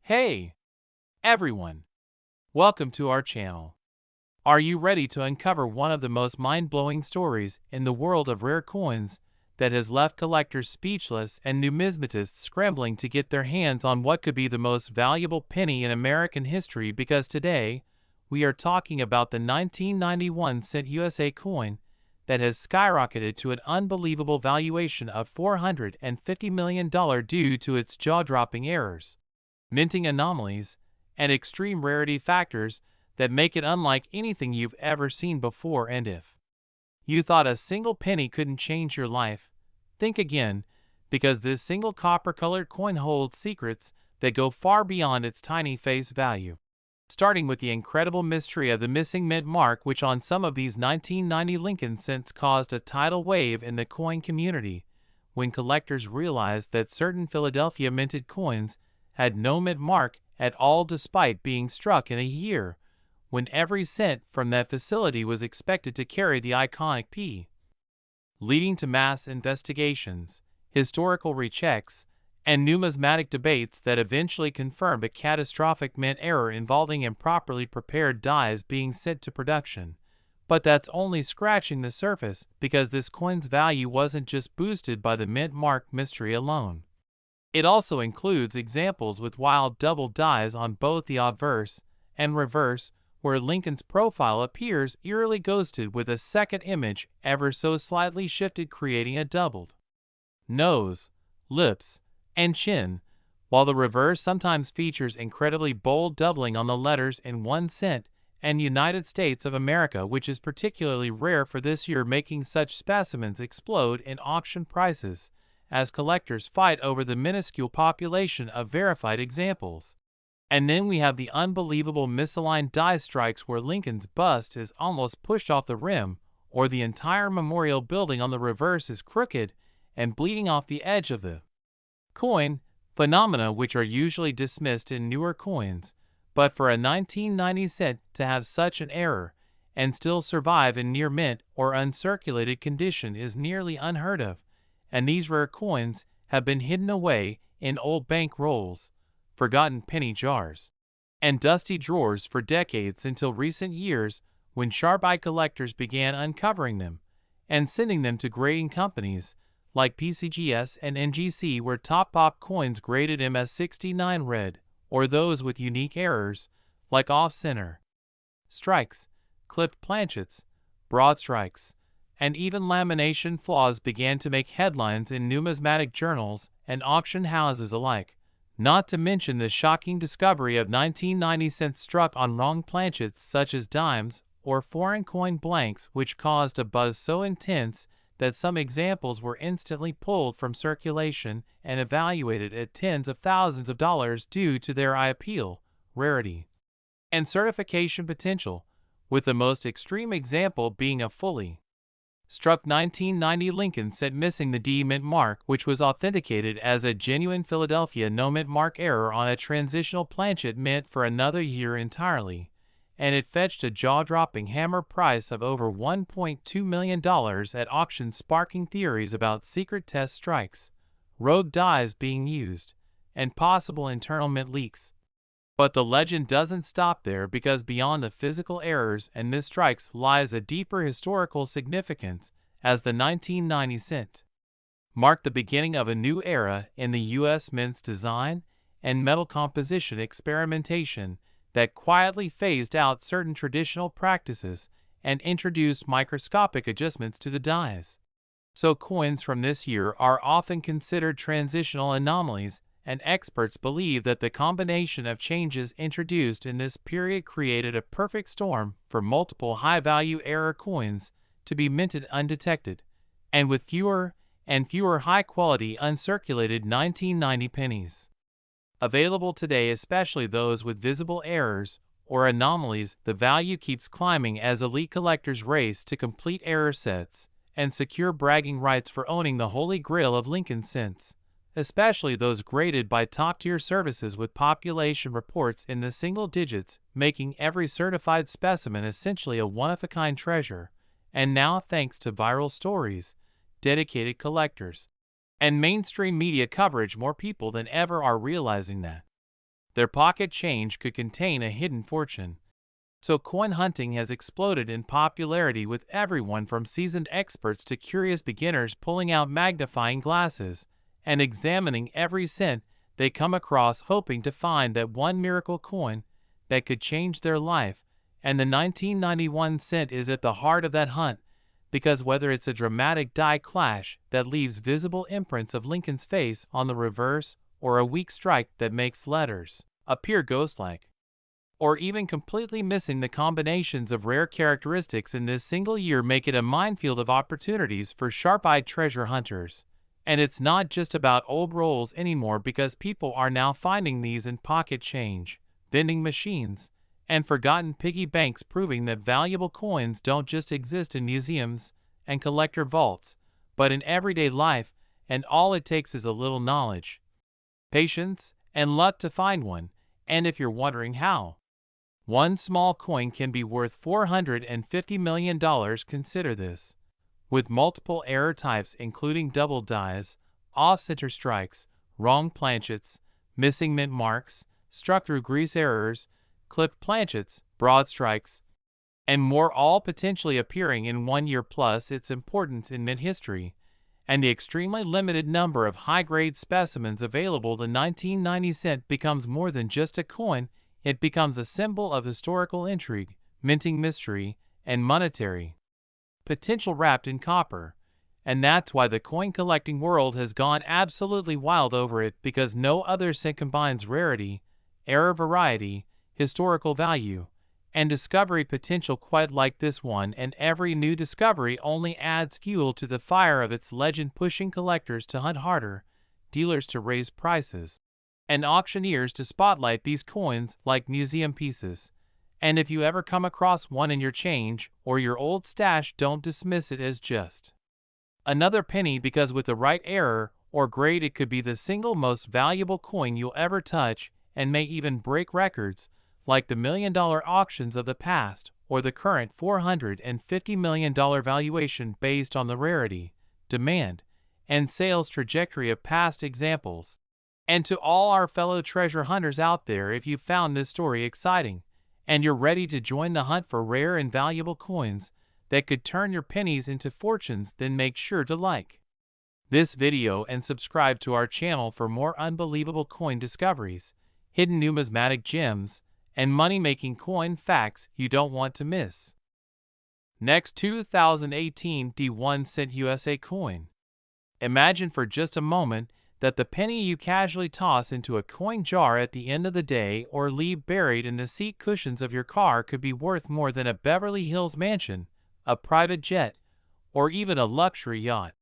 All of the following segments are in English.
Hey, everyone! Welcome to our channel. Are you ready to uncover one of the most mind-blowing stories in the world of rare coins that has left collectors speechless and numismatists scrambling to get their hands on what could be the most valuable penny in American history? Because today, we are talking about the 1991 cent USA coin that has skyrocketed to an unbelievable valuation of $450 million due to its jaw-dropping errors, minting anomalies, and extreme rarity factors that make it unlike anything you've ever seen before. And if you thought a single penny couldn't change your life, think again, because this single copper-colored coin holds secrets that go far beyond its tiny face value. Starting with the incredible mystery of the missing mint mark, which on some of these 1990 Lincoln cents caused a tidal wave in the coin community, when collectors realized that certain Philadelphia minted coins had no mint mark at all, despite being struck in a year when every cent from that facility was expected to carry the iconic P, leading to mass investigations, historical rechecks, and numismatic debates that eventually confirmed a catastrophic mint error involving improperly prepared dies being sent to production. But that's only scratching the surface, because this coin's value wasn't just boosted by the mint mark mystery alone. It also includes examples with wild double dies on both the obverse and reverse, where Lincoln's profile appears eerily ghosted with a second image ever so slightly shifted, creating a doubled nose, lips, and chin, while the reverse sometimes features incredibly bold doubling on the letters in 1 cent and United States of America, which is particularly rare for this year, making such specimens explode in auction prices as collectors fight over the minuscule population of verified examples. And then we have the unbelievable misaligned die strikes, where Lincoln's bust is almost pushed off the rim, or the entire memorial building on the reverse is crooked and bleeding off the edge of the coin, phenomena which are usually dismissed in newer coins. But for a 1990 cent to have such an error and still survive in near mint or uncirculated condition is nearly unheard of, and these rare coins have been hidden away in old bank rolls, forgotten penny jars, and dusty drawers for decades, until recent years when sharp-eyed collectors began uncovering them and sending them to grading companies like PCGS and NGC, where top pop coins graded MS69 red, or those with unique errors like off-center strikes, clipped planchets, broad strikes, and even lamination flaws began to make headlines in numismatic journals and auction houses alike. Not to mention the shocking discovery of 1990 cents struck on wrong planchets such as dimes or foreign coin blanks, which caused a buzz so intense that some examples were instantly pulled from circulation and evaluated at tens of thousands of dollars due to their high appeal, rarity, and certification potential, with the most extreme example being a fully struck 1990 Lincoln cent missing the D mint mark, which was authenticated as a genuine Philadelphia no mint mark error on a transitional planchet mint for another year entirely, and it fetched a jaw-dropping hammer price of over $1.2 million at auction, sparking theories about secret test strikes, rogue dies being used, and possible internal mint leaks. But the legend doesn't stop there, because beyond the physical errors and misstrikes lies a deeper historical significance, as the 1990 cent marked the beginning of a new era in the U.S. mint's design and metal composition experimentation that quietly phased out certain traditional practices and introduced microscopic adjustments to the dies. So coins from this year are often considered transitional anomalies, and experts believe that the combination of changes introduced in this period created a perfect storm for multiple high-value error coins to be minted undetected, and with fewer and fewer high-quality uncirculated 1990 pennies available today, especially those with visible errors or anomalies. The value keeps climbing as elite collectors race to complete error sets and secure bragging rights for owning the holy grail of Lincoln cents, especially those graded by top-tier services with population reports in the single digits, making every certified specimen essentially a one-of-a-kind treasure. And now, thanks to viral stories, dedicated collectors, and mainstream media coverage, more people than ever are realizing that their pocket change could contain a hidden fortune. So coin hunting has exploded in popularity, with everyone from seasoned experts to curious beginners pulling out magnifying glasses and examining every cent they come across, hoping to find that one miracle coin that could change their life. And the 1991 cent is at the heart of that hunt, because whether it's a dramatic die clash that leaves visible imprints of Lincoln's face on the reverse, or a weak strike that makes letters appear ghost-like, or even completely missing, the combinations of rare characteristics in this single year make it a minefield of opportunities for sharp-eyed treasure hunters. And it's not just about old rolls anymore, because people are now finding these in pocket change, vending machines, and forgotten piggy banks, proving that valuable coins don't just exist in museums and collector vaults, but in everyday life, and all it takes is a little knowledge, patience, and luck to find one. And if you're wondering how one small coin can be worth $450 million, consider this. With multiple error types including double dies, off-center strikes, wrong planchets, missing mint marks, struck through grease errors, clipped planchets, broad strikes, and more, all potentially appearing in 1 year, plus its importance in mint history, and the extremely limited number of high-grade specimens available, the 1990 cent becomes more than just a coin. It becomes a symbol of historical intrigue, minting mystery, and monetary potential wrapped in copper. And that's why the coin collecting world has gone absolutely wild over it, because no other cent combines rarity, error variety, historical value, and discovery potential quite like this one. And every new discovery only adds fuel to the fire of its legend, pushing collectors to hunt harder, dealers to raise prices, and auctioneers to spotlight these coins like museum pieces. And if you ever come across one in your change or your old stash, don't dismiss it as just another penny, because with the right error or grade it could be the single most valuable coin you'll ever touch, and may even break records like the $1 million auctions of the past, or the current $450 million valuation based on the rarity, demand, and sales trajectory of past examples. And to all our fellow treasure hunters out there, if you found this story exciting and you're ready to join the hunt for rare and valuable coins that could turn your pennies into fortunes, then make sure to like this video and subscribe to our channel for more unbelievable coin discoveries, hidden numismatic gems, and money-making coin facts you don't want to miss. Next, 2018 D1 cent USA coin. Imagine for just a moment that the penny you casually toss into a coin jar at the end of the day, or leave buried in the seat cushions of your car, could be worth more than a Beverly Hills mansion, a private jet, or even a luxury yacht.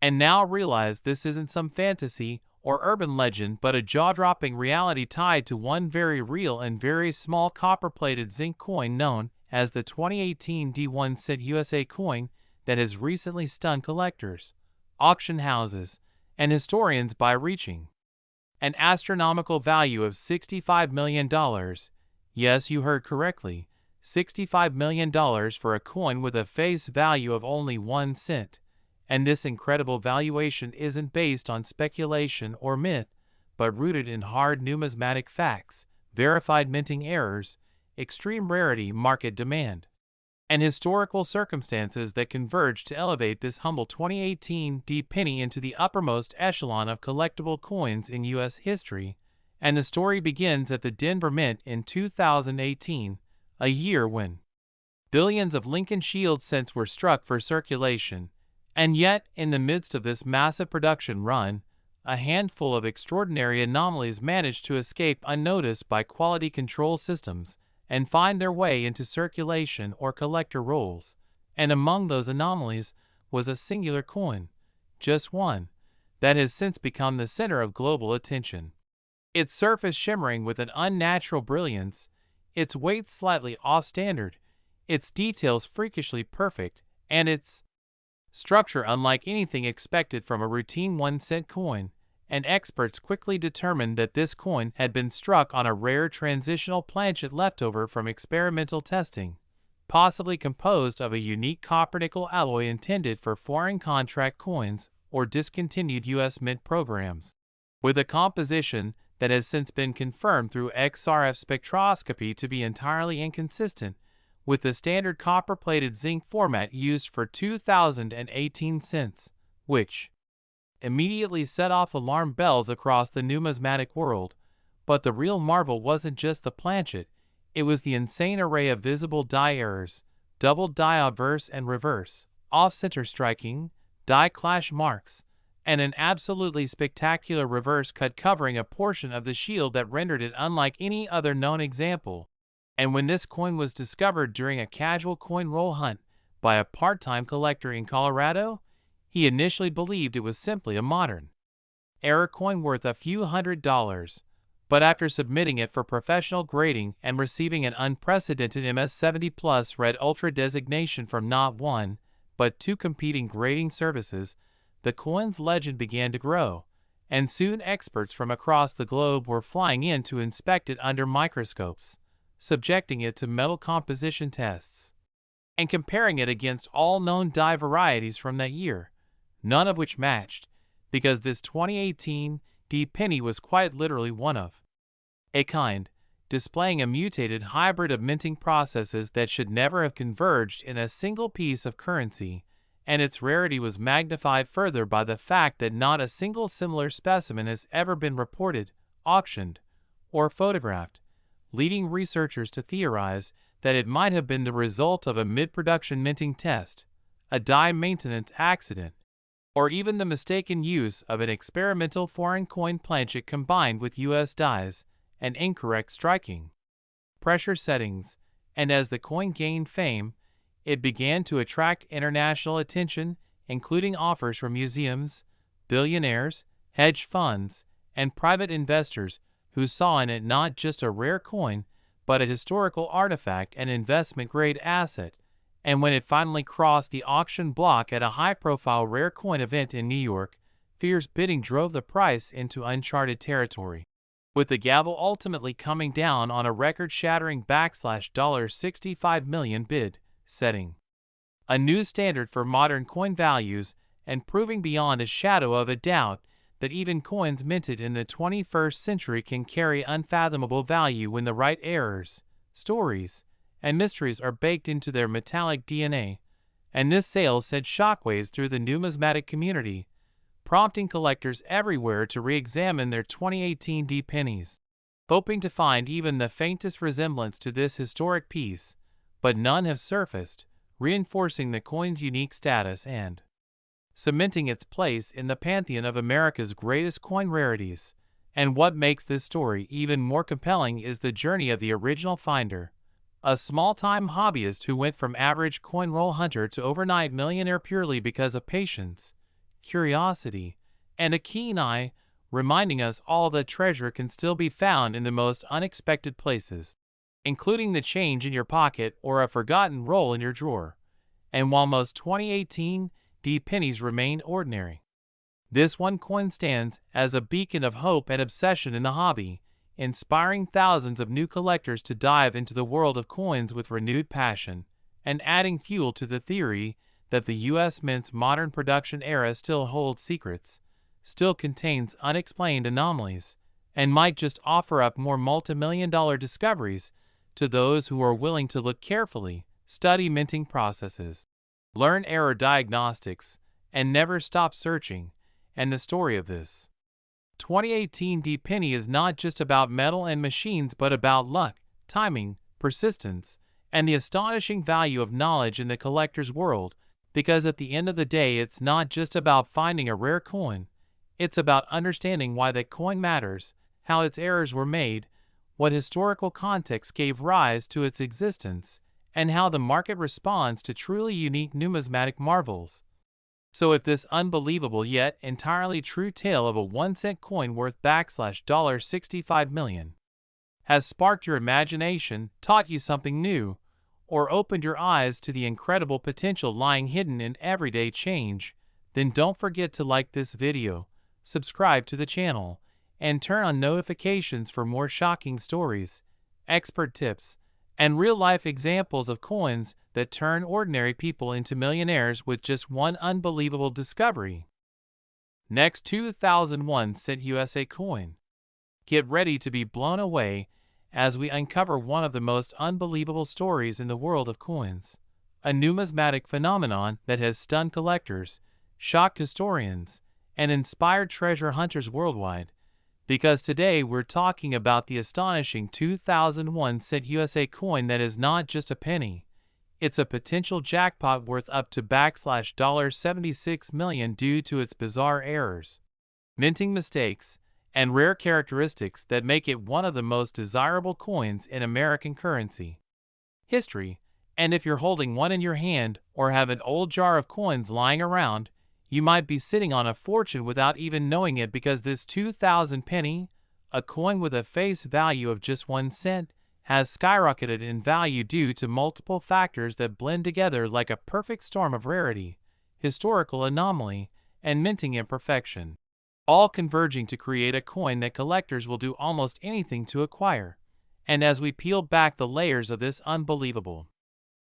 And now realize this isn't some fantasy or urban legend, but a jaw-dropping reality tied to one very real and very small copper-plated zinc coin known as the 2018 D1 cent USA coin that has recently stunned collectors, auction houses, and historians by reaching an astronomical value of $65 million. Yes, you heard correctly, $65 million for a coin with a face value of only 1 cent. And this incredible valuation isn't based on speculation or myth, but rooted in hard numismatic facts, verified minting errors, extreme rarity, market demand, and historical circumstances that converge to elevate this humble 2018 D penny into the uppermost echelon of collectible coins in U.S. history. And the story begins at the Denver Mint in 2018, a year when billions of Lincoln Shield cents were struck for circulation. And yet, in the midst of this massive production run, a handful of extraordinary anomalies managed to escape unnoticed by quality control systems and find their way into circulation or collector rolls. And among those anomalies was a singular coin, just one, that has since become the center of global attention. Its surface shimmering with an unnatural brilliance, its weight slightly off-standard, its details freakishly perfect, and its structure unlike anything expected from a routine 1-cent coin. And experts quickly determined that this coin had been struck on a rare transitional planchet leftover from experimental testing, possibly composed of a unique copper-nickel alloy intended for foreign contract coins or discontinued U.S. mint programs, with a composition that has since been confirmed through XRF spectroscopy to be entirely inconsistent with the standard copper-plated zinc format used for 2018 cents, which immediately set off alarm bells across the numismatic world. But the real marvel wasn't just the planchet, it was the insane array of visible die errors, double die obverse and reverse, off-center striking, die clash marks, and an absolutely spectacular reverse cut covering a portion of the shield that rendered it unlike any other known example. And when this coin was discovered during a casual coin roll hunt by a part-time collector in Colorado, he initially believed it was simply a modern era coin worth a few $100s. But after submitting it for professional grading and receiving an unprecedented MS70 Plus Red Ultra designation from not one, but two competing grading services, the coin's legend began to grow, and soon experts from across the globe were flying in to inspect it under microscopes, subjecting it to metal composition tests, and comparing it against all known die varieties from that year, none of which matched, because this 2018 D penny was quite literally one of a kind, displaying a mutated hybrid of minting processes that should never have converged in a single piece of currency, and its rarity was magnified further by the fact that not a single similar specimen has ever been reported, auctioned, or photographed, leading researchers to theorize that it might have been the result of a mid-production minting test, a die maintenance accident, or even the mistaken use of an experimental foreign coin planchet combined with U.S. dies and incorrect striking pressure settings, and as the coin gained fame, it began to attract international attention, including offers from museums, billionaires, hedge funds, and private investors who saw in it not just a rare coin, but a historical artifact and investment-grade asset. And when it finally crossed the auction block at a high-profile rare coin event in New York, fierce bidding drove the price into uncharted territory, with the gavel ultimately coming down on a record-shattering $65 million bid, setting a new standard for modern coin values and proving beyond a shadow of a doubt that even coins minted in the 21st century can carry unfathomable value when the right errors, stories, and mysteries are baked into their metallic DNA. And this sale sent shockwaves through the numismatic community, prompting collectors everywhere to re-examine their 2018 D pennies, hoping to find even the faintest resemblance to this historic piece, but none have surfaced, reinforcing the coin's unique status and cementing its place in the pantheon of America's greatest coin rarities. And what makes this story even more compelling is the journey of the original finder, a small-time hobbyist who went from average coin roll hunter to overnight millionaire purely because of patience, curiosity, and a keen eye, reminding us all that treasure can still be found in the most unexpected places, including the change in your pocket or a forgotten roll in your drawer. And while most 2018 D pennies remain ordinary, this one coin stands as a beacon of hope and obsession in the hobby, inspiring thousands of new collectors to dive into the world of coins with renewed passion, and adding fuel to the theory that the U.S. Mint's modern production era still holds secrets, still contains unexplained anomalies, and might just offer up more multi-million-dollar discoveries to those who are willing to look carefully, study minting processes, learn error diagnostics, and never stop searching. And the story of this 2018 D penny is not just about metal and machines but about luck, timing, persistence, and the astonishing value of knowledge in the collector's world, because at the end of the day it's not just about finding a rare coin, it's about understanding why that coin matters, how its errors were made, what historical context gave rise to its existence, and how the market responds to truly unique numismatic marvels. So if this unbelievable yet entirely true tale of a 1-cent coin worth $65 million has sparked your imagination, taught you something new, or opened your eyes to the incredible potential lying hidden in everyday change, then don't forget to like this video, subscribe to the channel, and turn on notifications for more shocking stories, expert tips, and real-life examples of coins that turn ordinary people into millionaires with just one unbelievable discovery. Next, 2001 cent USA coin. Get ready to be blown away as we uncover one of the most unbelievable stories in the world of coins, a numismatic phenomenon that has stunned collectors, shocked historians, and inspired treasure hunters worldwide. Because today we're talking about the astonishing 2001 cent USA coin that is not just a penny. It's a potential jackpot worth up to $76 million due to its bizarre errors, minting mistakes, and rare characteristics that make it one of the most desirable coins in American currency history. And if you're holding one in your hand or have an old jar of coins lying around, you might be sitting on a fortune without even knowing it, because this 2000 penny, a coin with a face value of just 1 cent, has skyrocketed in value due to multiple factors that blend together like a perfect storm of rarity, historical anomaly, and minting imperfection, all converging to create a coin that collectors will do almost anything to acquire. And as we peel back the layers of this unbelievable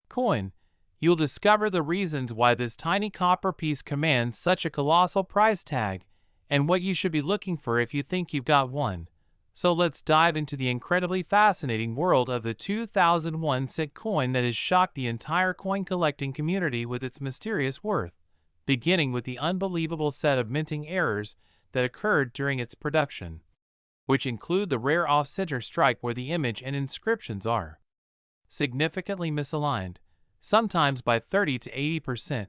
coin, you'll discover the reasons why this tiny copper piece commands such a colossal price tag, and what you should be looking for if you think you've got one. So let's dive into the incredibly fascinating world of the 2001 cent coin that has shocked the entire coin collecting community with its mysterious worth, beginning with the unbelievable set of minting errors that occurred during its production, which include the rare off-center strike where the image and inscriptions are significantly misaligned, sometimes by 30 to 80%,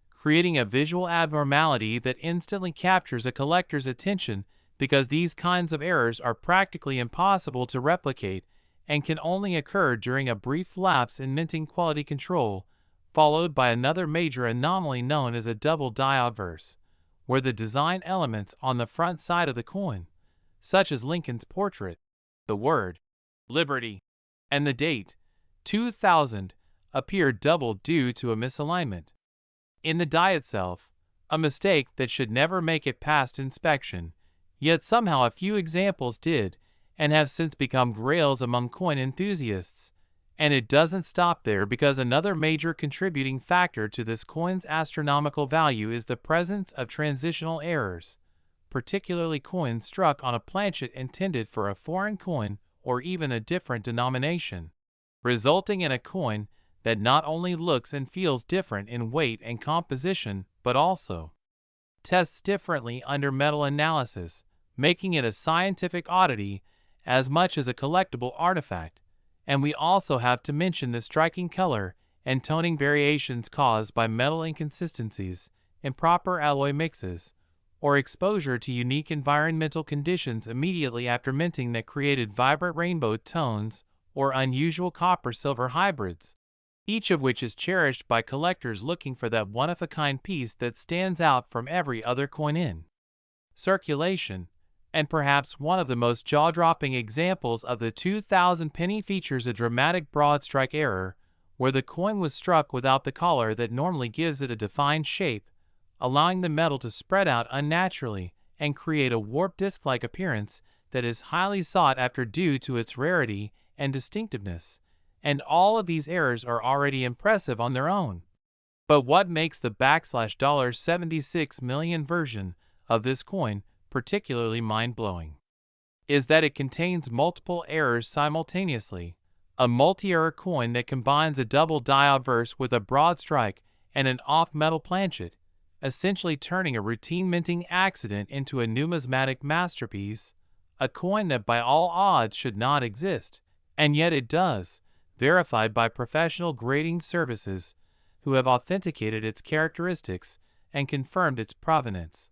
creating a visual abnormality that instantly captures a collector's attention, because these kinds of errors are practically impossible to replicate and can only occur during a brief lapse in minting quality control, followed by another major anomaly known as a double die obverse, where the design elements on the front side of the coin, such as Lincoln's portrait, the word Liberty, and the date 2000, appear double due to a misalignment in the die itself, a mistake that should never make it past inspection. Yet somehow a few examples did, and have since become grails among coin enthusiasts. And it doesn't stop there, because another major contributing factor to this coin's astronomical value is the presence of transitional errors, particularly coins struck on a planchet intended for a foreign coin or even a different denomination, resulting in a coin that not only looks and feels different in weight and composition, but also tests differently under metal analysis, making it a scientific oddity as much as a collectible artifact. And we also have to mention the striking color and toning variations caused by metal inconsistencies, improper alloy mixes, or exposure to unique environmental conditions immediately after minting that created vibrant rainbow tones or unusual copper-silver hybrids, each of which is cherished by collectors looking for that one-of-a-kind piece that stands out from every other coin in circulation. And perhaps one of the most jaw-dropping examples of the 2000 penny features a dramatic broad strike error, where the coin was struck without the collar that normally gives it a defined shape, allowing the metal to spread out unnaturally and create a warped disc-like appearance that is highly sought after due to its rarity and distinctiveness. And all of these errors are already impressive on their own. But what makes the $76 million version of this coin particularly mind-blowing is that it contains multiple errors simultaneously, a multi-error coin that combines a double die obverse with a broad strike and an off-metal planchet, essentially turning a routine minting accident into a numismatic masterpiece, a coin that by all odds should not exist, and yet it does, verified by professional grading services who have authenticated its characteristics and confirmed its provenance.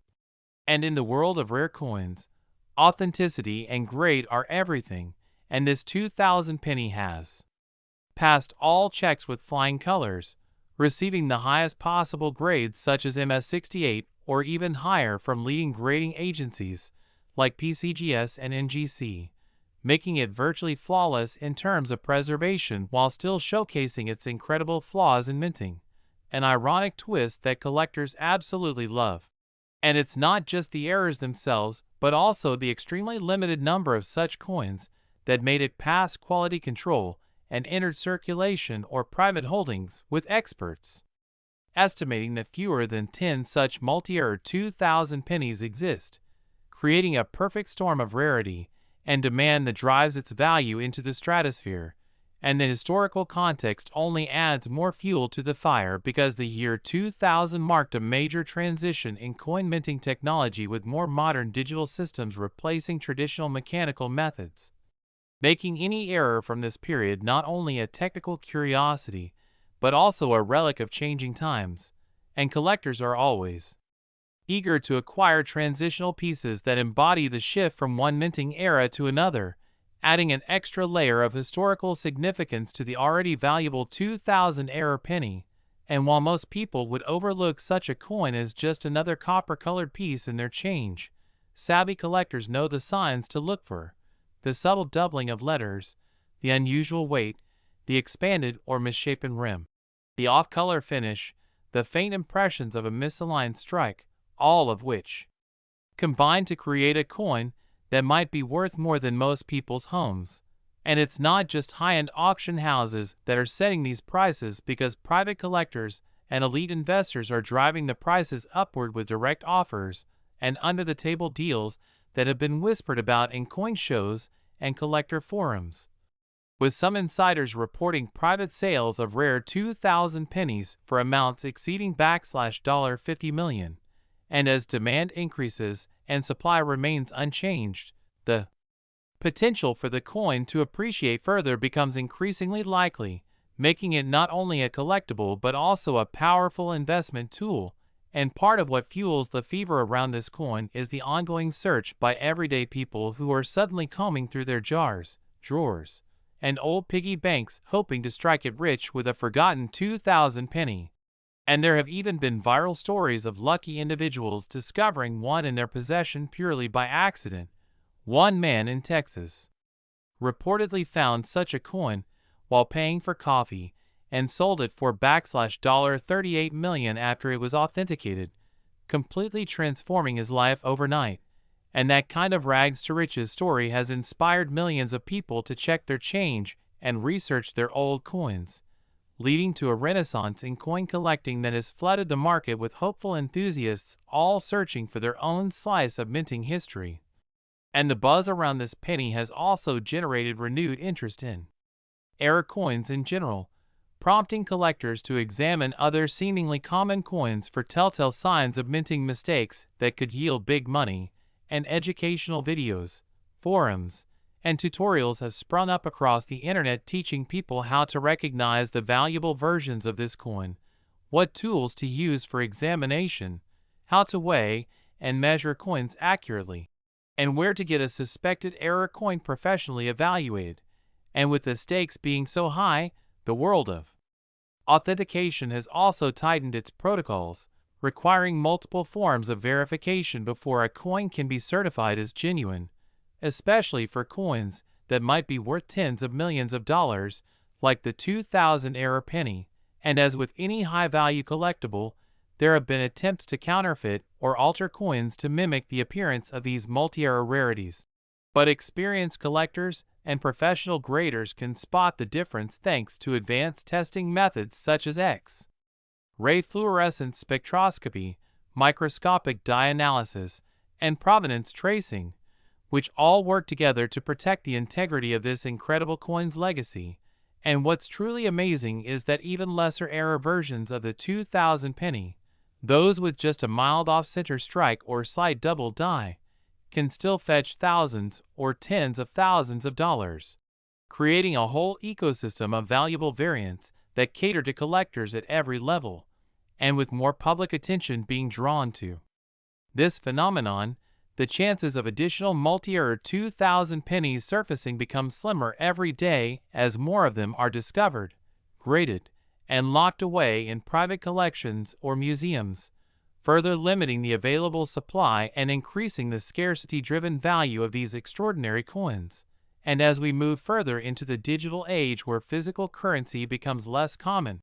And in the world of rare coins, authenticity and grade are everything, and this 2000 penny has passed all checks with flying colors, receiving the highest possible grades such as MS68 or even higher from leading grading agencies like PCGS and NGC, making it virtually flawless in terms of preservation while still showcasing its incredible flaws in minting, an ironic twist that collectors absolutely love. And it's not just the errors themselves, but also the extremely limited number of such coins that made it past quality control and entered circulation or private holdings, with experts estimating that fewer than 10 such multi-error 2000 pennies exist, creating a perfect storm of rarity and demand that drives its value into the stratosphere, and the historical context only adds more fuel to the fire because the year 2000 marked a major transition in coin minting technology with more modern digital systems replacing traditional mechanical methods, making any error from this period not only a technical curiosity, but also a relic of changing times, and collectors are always eager to acquire transitional pieces that embody the shift from one minting era to another, adding an extra layer of historical significance to the already valuable 2000-era penny. And while most people would overlook such a coin as just another copper-colored piece in their change, savvy collectors know the signs to look for: the subtle doubling of letters, the unusual weight, the expanded or misshapen rim, the off-color finish, the faint impressions of a misaligned strike, all of which combine to create a coin that might be worth more than most people's homes. And it's not just high-end auction houses that are setting these prices, because private collectors and elite investors are driving the prices upward with direct offers and under-the-table deals that have been whispered about in coin shows and collector forums, with some insiders reporting private sales of rare 2000 pennies for amounts exceeding $50 million. And as demand increases and supply remains unchanged, the potential for the coin to appreciate further becomes increasingly likely, making it not only a collectible but also a powerful investment tool. And part of what fuels the fever around this coin is the ongoing search by everyday people who are suddenly combing through their jars, drawers, and old piggy banks hoping to strike it rich with a forgotten 2000 penny. And there have even been viral stories of lucky individuals discovering one in their possession purely by accident. One man in Texas reportedly found such a coin while paying for coffee and sold it for $38 million after it was authenticated, completely transforming his life overnight. And that kind of rags to riches story has inspired millions of people to check their change and research their old coins, leading to a renaissance in coin collecting that has flooded the market with hopeful enthusiasts all searching for their own slice of minting history. And the buzz around this penny has also generated renewed interest in era coins in general, prompting collectors to examine other seemingly common coins for telltale signs of minting mistakes that could yield big money. And educational videos, forums, and tutorials have sprung up across the internet teaching people how to recognize the valuable versions of this coin, what tools to use for examination, how to weigh and measure coins accurately, and where to get a suspected error coin professionally evaluated. And with the stakes being so high, the world of authentication has also tightened its protocols, requiring multiple forms of verification before a coin can be certified as genuine, especially for coins that might be worth tens of millions of dollars, like the 2000-era penny. And as with any high-value collectible, there have been attempts to counterfeit or alter coins to mimic the appearance of these multi-era rarities. But experienced collectors and professional graders can spot the difference thanks to advanced testing methods such as X-ray fluorescence spectroscopy, microscopic dye analysis, and provenance tracing, which all work together to protect the integrity of this incredible coin's legacy. And what's truly amazing is that even lesser error versions of the 2000 penny, those with just a mild off-center strike or slight double die, can still fetch thousands or tens of thousands of dollars, creating a whole ecosystem of valuable variants that cater to collectors at every level. And with more public attention being drawn to this phenomenon, the chances of additional multi-era 2000 pennies surfacing become slimmer every day as more of them are discovered, graded, and locked away in private collections or museums, further limiting the available supply and increasing the scarcity-driven value of these extraordinary coins. And as we move further into the digital age where physical currency becomes less common,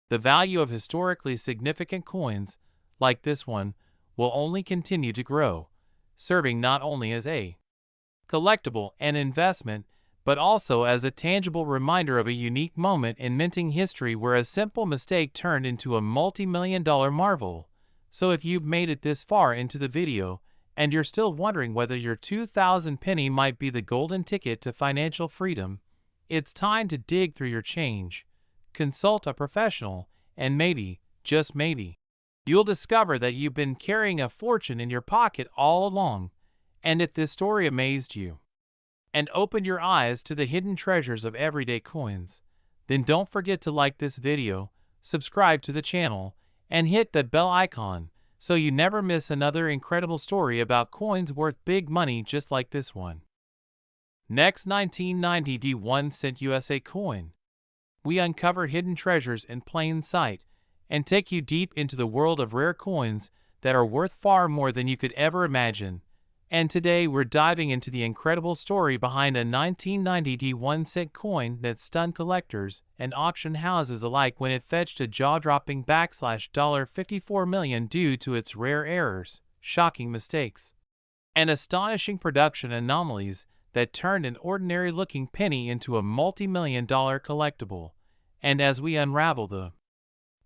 the value of historically significant coins, like this one, will only continue to grow, serving not only as a collectible and investment, but also as a tangible reminder of a unique moment in minting history where a simple mistake turned into a multi-million-dollar marvel. So if you've made it this far into the video and you're still wondering whether your 2000 penny might be the golden ticket to financial freedom, it's time to dig through your change, consult a professional, and maybe, just maybe, you'll discover that you've been carrying a fortune in your pocket all along. And if this story amazed you and opened your eyes to the hidden treasures of everyday coins, then don't forget to like this video, subscribe to the channel, and hit the bell icon so you never miss another incredible story about coins worth big money just like this one. Next, 1990 D1 cent USA coin. We uncover hidden treasures in plain sight and take you deep into the world of rare coins that are worth far more than you could ever imagine. And today we're diving into the incredible story behind a 1990 D1 cent coin that stunned collectors and auction houses alike when it fetched a jaw-dropping $54 million due to its rare errors, shocking mistakes, and astonishing production anomalies that turned an ordinary-looking penny into a multi-million-dollar collectible. And as we unravel the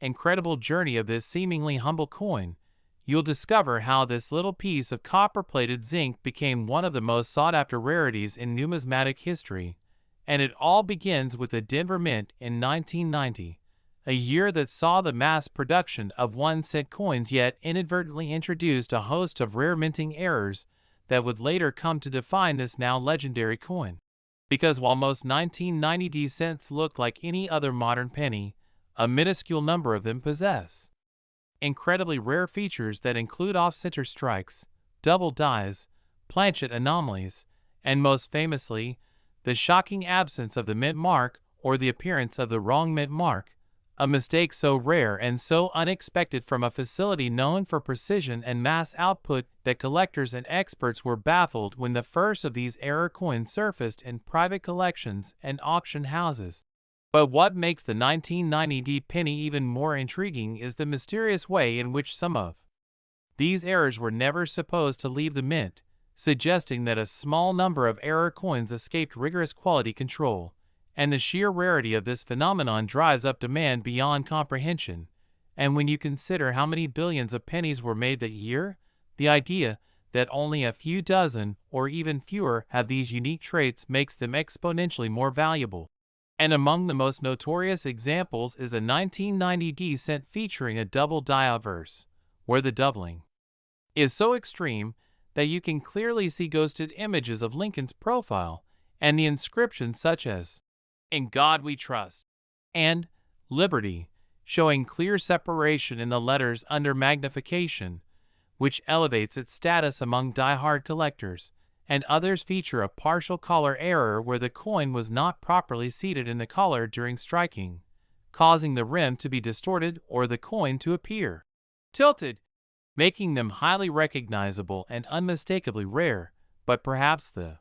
incredible journey of this seemingly humble coin, you'll discover how this little piece of copper-plated zinc became one of the most sought-after rarities in numismatic history. And it all begins with the Denver Mint in 1990, a year that saw the mass production of 1-cent coins yet inadvertently introduced a host of rare minting errors that would later come to define this now legendary coin. Because while most 1990 D cents look like any other modern penny, a minuscule number of them possess incredibly rare features that include off-center strikes, double dies, planchet anomalies, and most famously, the shocking absence of the mint mark or the appearance of the wrong mint mark, a mistake so rare and so unexpected from a facility known for precision and mass output that collectors and experts were baffled when the first of these error coins surfaced in private collections and auction houses. But what makes the 1990 D penny even more intriguing is the mysterious way in which some of these errors were never supposed to leave the mint, suggesting that a small number of error coins escaped rigorous quality control. And the sheer rarity of this phenomenon drives up demand beyond comprehension. And when you consider how many billions of pennies were made that year, the idea that only a few dozen or even fewer have these unique traits makes them exponentially more valuable. And among the most notorious examples is a 1990 D cent featuring a double die obverse, where the doubling is so extreme that you can clearly see ghosted images of Lincoln's profile and the inscriptions such as, "In God We Trust," and "Liberty," showing clear separation in the letters under magnification, which elevates its status among die-hard collectors. And others feature a partial collar error where the coin was not properly seated in the collar during striking, causing the rim to be distorted or the coin to appear tilted, making them highly recognizable and unmistakably rare. But perhaps the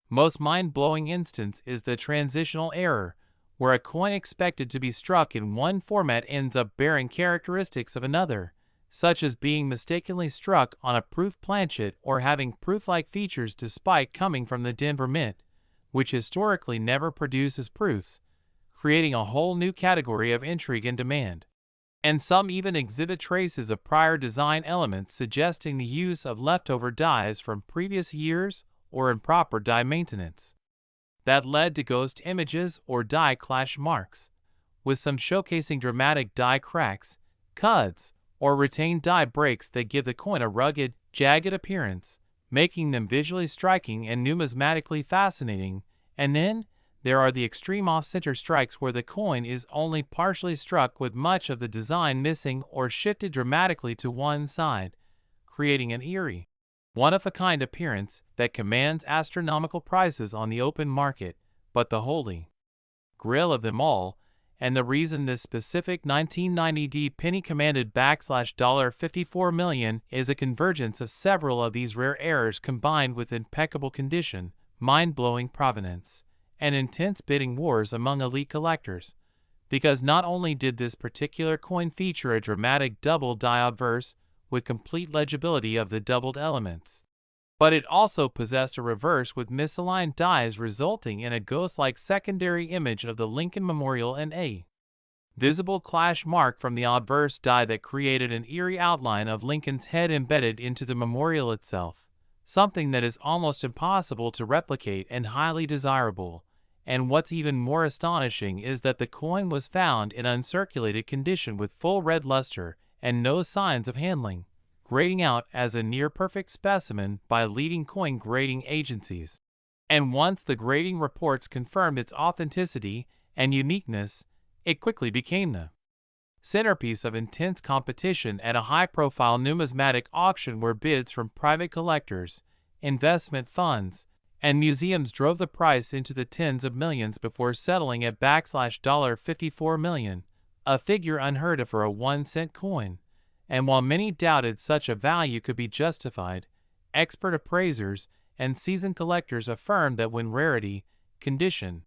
most mind-blowing instance is the transitional error, where a coin expected to be struck in one format ends up bearing characteristics of another, such as being mistakenly struck on a proof planchet or having proof-like features despite coming from the Denver Mint, which historically never produces proofs, creating a whole new category of intrigue and demand. And some even exhibit traces of prior design elements suggesting the use of leftover dies from previous years or improper die maintenance that led to ghost images or die clash marks, with some showcasing dramatic die cracks, cuts, or retained die breaks that give the coin a rugged, jagged appearance, making them visually striking and numismatically fascinating. And then there are the extreme off-center strikes where the coin is only partially struck with much of the design missing or shifted dramatically to one side, creating an eerie, one-of-a-kind appearance that commands astronomical prices on the open market. But the holy grail of them all, and the reason this specific 1990 D penny commanded $54 million, is a convergence of several of these rare errors combined with impeccable condition, mind-blowing provenance, and intense bidding wars among elite collectors. Because not only did this particular coin feature a dramatic double die obverse with complete legibility of the doubled elements, but it also possessed a reverse with misaligned dies resulting in a ghost-like secondary image of the Lincoln Memorial and a visible clash mark from the obverse die that created an eerie outline of Lincoln's head embedded into the memorial itself, something that is almost impossible to replicate and highly desirable. And what's even more astonishing is that the coin was found in uncirculated condition with full red luster and no signs of handling, grading out as a near-perfect specimen by leading coin grading agencies. And once the grading reports confirmed its authenticity and uniqueness, it quickly became the centerpiece of intense competition at a high-profile numismatic auction where bids from private collectors, investment funds, and museums drove the price into the tens of millions before settling at $54 million, a figure unheard of for a 1-cent coin. And while many doubted such a value could be justified, expert appraisers and seasoned collectors affirmed that when rarity, condition,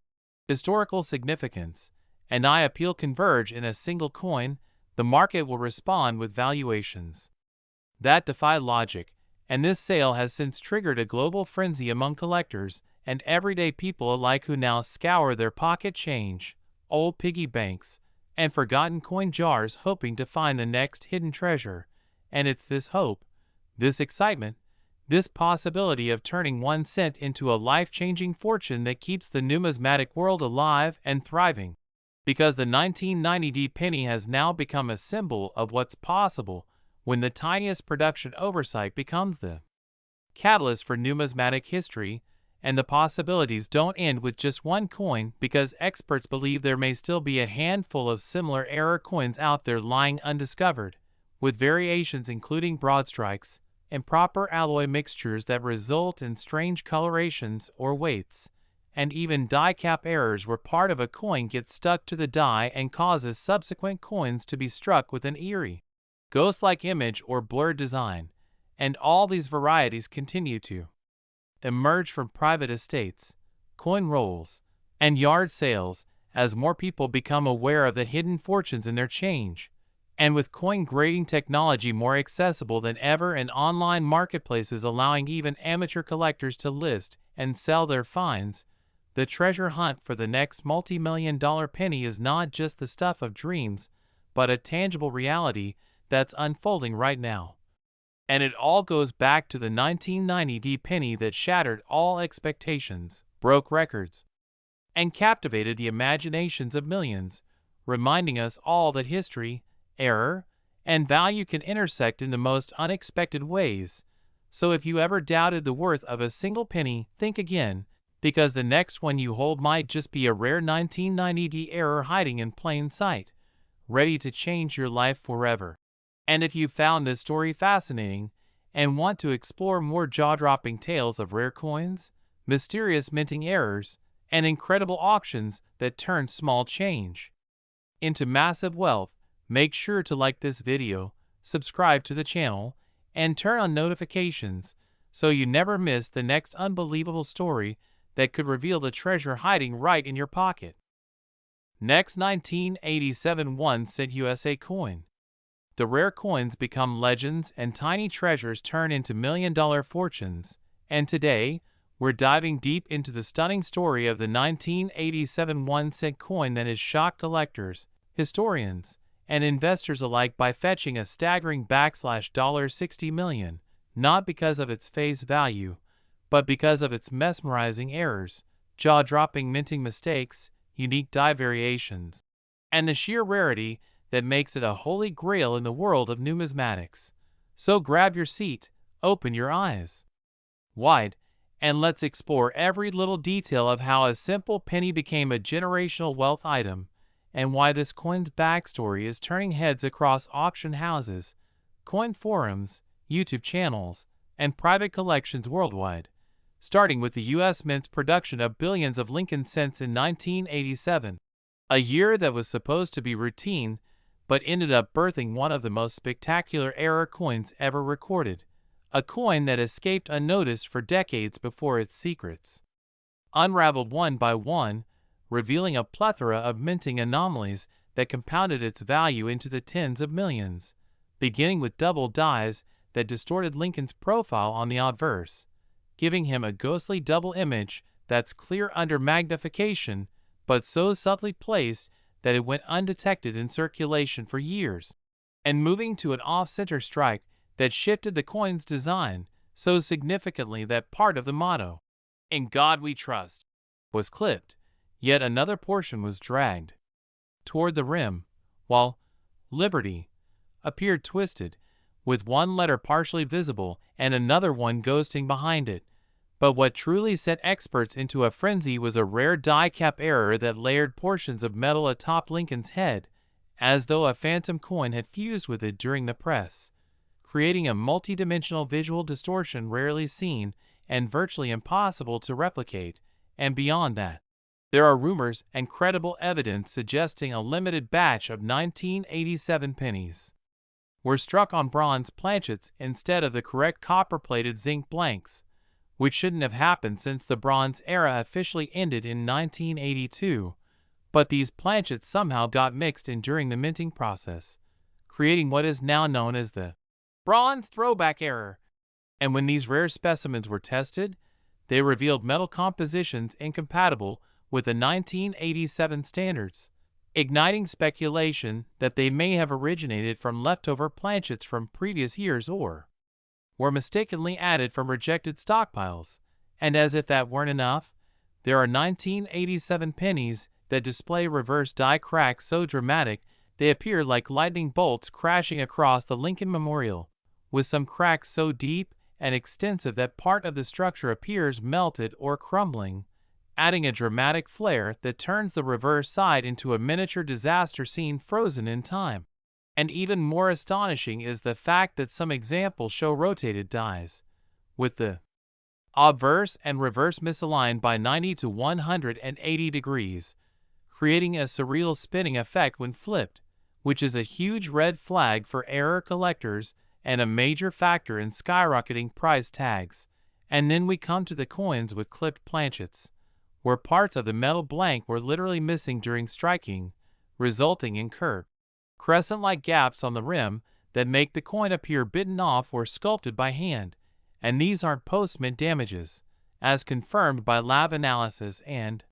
historical significance, and eye appeal converge in a single coin, the market will respond with valuations that defy logic, and this sale has since triggered a global frenzy among collectors and everyday people alike who now scour their pocket change, old piggy banks, and forgotten coin jars hoping to find the next hidden treasure. And it's this hope, this excitement, this possibility of turning 1 cent into a life-changing fortune that keeps the numismatic world alive and thriving. Because the 1990 penny has now become a symbol of what's possible when the tiniest production oversight becomes the catalyst for numismatic history, and the possibilities don't end with just one coin because experts believe there may still be a handful of similar error coins out there lying undiscovered, with variations including broad strikes, improper alloy mixtures that result in strange colorations or weights, and even die cap errors where part of a coin gets stuck to the die and causes subsequent coins to be struck with an eerie, ghost-like image or blurred design. And all these varieties continue to emerge from private estates, coin rolls, and yard sales as more people become aware of the hidden fortunes in their change. And with coin grading technology more accessible than ever and online marketplaces allowing even amateur collectors to list and sell their finds, the treasure hunt for the next multi-million-dollar penny is not just the stuff of dreams, but a tangible reality that's unfolding right now. And it all goes back to the 1990 penny that shattered all expectations, broke records, and captivated the imaginations of millions, reminding us all that history, error, and value can intersect in the most unexpected ways. So if you ever doubted the worth of a single penny, think again, because the next one you hold might just be a rare 1990 error hiding in plain sight, ready to change your life forever. And if you found this story fascinating and want to explore more jaw-dropping tales of rare coins, mysterious minting errors, and incredible auctions that turn small change into massive wealth, make sure to like this video, subscribe to the channel, and turn on notifications so you never miss the next unbelievable story that could reveal the treasure hiding right in your pocket. Next, 1987 1-cent USA coin. The rare coins become legends and tiny treasures turn into million-dollar fortunes, and today, we're diving deep into the stunning story of the 1987 1-cent coin that has shocked collectors, historians, and investors alike by fetching a staggering $60 million, not because of its face value, but because of its mesmerizing errors, jaw-dropping minting mistakes, unique die variations, and the sheer rarity that makes it a holy grail in the world of numismatics. So grab your seat, open your eyes wide, and let's explore every little detail of how a simple penny became a generational wealth item, and why this coin's backstory is turning heads across auction houses, coin forums, YouTube channels, and private collections worldwide. Starting with the U.S. Mint's production of billions of Lincoln cents in 1987, a year that was supposed to be routine, but ended up birthing one of the most spectacular error coins ever recorded, a coin that escaped unnoticed for decades before its secrets unraveled one by one, revealing a plethora of minting anomalies that compounded its value into the tens of millions, beginning with double dies that distorted Lincoln's profile on the obverse, giving him a ghostly double image that's clear under magnification, but so subtly placed that it went undetected in circulation for years, and moving to an off-center strike that shifted the coin's design so significantly that part of the motto, "In God We Trust," was clipped, yet another portion was dragged toward the rim, while "Liberty" appeared twisted, with one letter partially visible and another one ghosting behind it. But what truly set experts into a frenzy was a rare die-cap error that layered portions of metal atop Lincoln's head, as though a phantom coin had fused with it during the press, creating a multi-dimensional visual distortion rarely seen and virtually impossible to replicate. And beyond that, there are rumors and credible evidence suggesting a limited batch of 1987 pennies were struck on bronze planchets instead of the correct copper-plated zinc blanks, which shouldn't have happened since the Bronze Era officially ended in 1982, but these planchets somehow got mixed in during the minting process, creating what is now known as the Bronze Throwback Error. And when these rare specimens were tested, they revealed metal compositions incompatible with the 1987 standards, igniting speculation that they may have originated from leftover planchets from previous years or were mistakenly added from rejected stockpiles. And as if that weren't enough, there are 1987 pennies that display reverse die cracks so dramatic they appear like lightning bolts crashing across the Lincoln Memorial, with some cracks so deep and extensive that part of the structure appears melted or crumbling, adding a dramatic flair that turns the reverse side into a miniature disaster scene frozen in time. And even more astonishing is the fact that some examples show rotated dies, with the obverse and reverse misaligned by 90 to 180 degrees, creating a surreal spinning effect when flipped, which is a huge red flag for error collectors and a major factor in skyrocketing price tags. And then we come to the coins with clipped planchets, where parts of the metal blank were literally missing during striking, resulting in curved, crescent-like gaps on the rim that make the coin appear bitten off or sculpted by hand. And these aren't post-mint damages, as confirmed by lab analysis and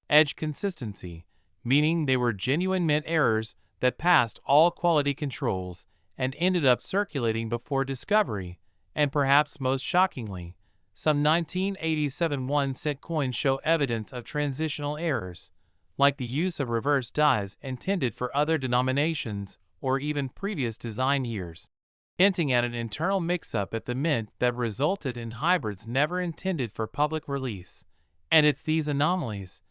edge consistency, meaning they were genuine mint errors that passed all quality controls and ended up circulating before discovery. And perhaps most shockingly, some 1987 1-cent coins show evidence of transitional errors, like the use of reverse dies intended for other denominations or even previous design years, hinting at an internal mix-up at the mint that resulted in hybrids never intended for public release. And it's these anomalies,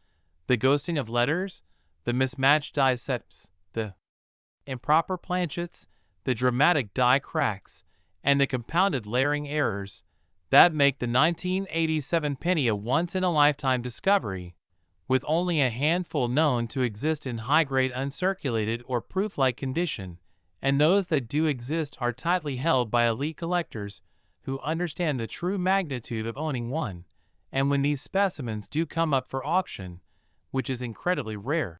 the ghosting of letters, the mismatched die sets, the improper planchets, the dramatic die cracks, and the compounded layering errors, that make the 1987 penny a once-in-a-lifetime discovery, with only a handful known to exist in high-grade uncirculated or proof-like condition, and those that do exist are tightly held by elite collectors who understand the true magnitude of owning one. And when these specimens do come up for auction, which is incredibly rare,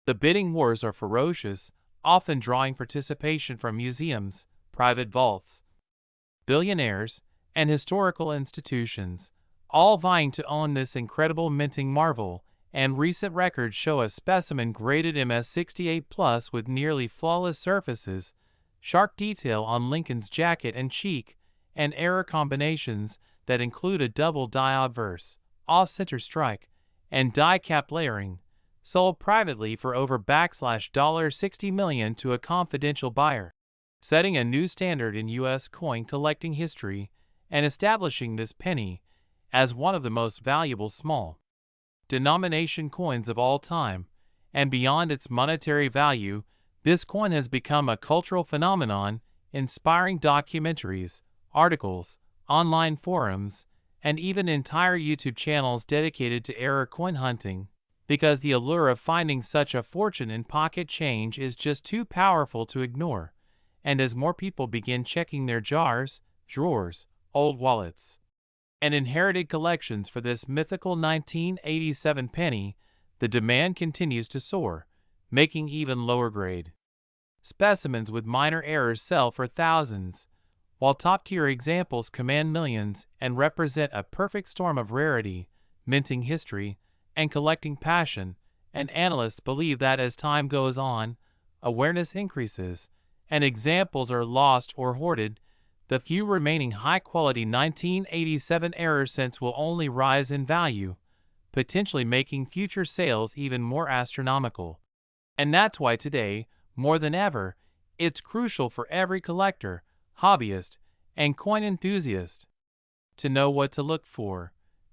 the bidding wars are ferocious, often drawing participation from museums, private vaults, billionaires, and historical institutions, all vying to own this incredible minting marvel. And recent records show a specimen graded MS68 Plus with nearly flawless surfaces, sharp detail on Lincoln's jacket and cheek, and error combinations that include a double die obverse, off-center strike, and die cap layering, sold privately for over $60 million to a confidential buyer, setting a new standard in U.S. coin collecting history and establishing this penny as one of the most valuable small denomination coins of all time. And beyond its monetary value, this coin has become a cultural phenomenon, inspiring documentaries, articles, online forums, and even entire YouTube channels dedicated to error coin hunting, because the allure of finding such a fortune in pocket change is just too powerful to ignore. And as more people begin checking their jars, drawers, old wallets, and inherited collections for this mythical 1987 penny, the demand continues to soar, making even lower grade specimens with minor errors sell for thousands, while top-tier examples command millions and represent a perfect storm of rarity, minting history, and collecting passion. and analysts believe that as time goes on, awareness increases, and examples are lost or hoarded, the few remaining high-quality 1987 error cents will only rise in value, potentially making future sales even more astronomical. And that's why today, more than ever, it's crucial for every collector, hobbyist, and coin enthusiast to know what to look for.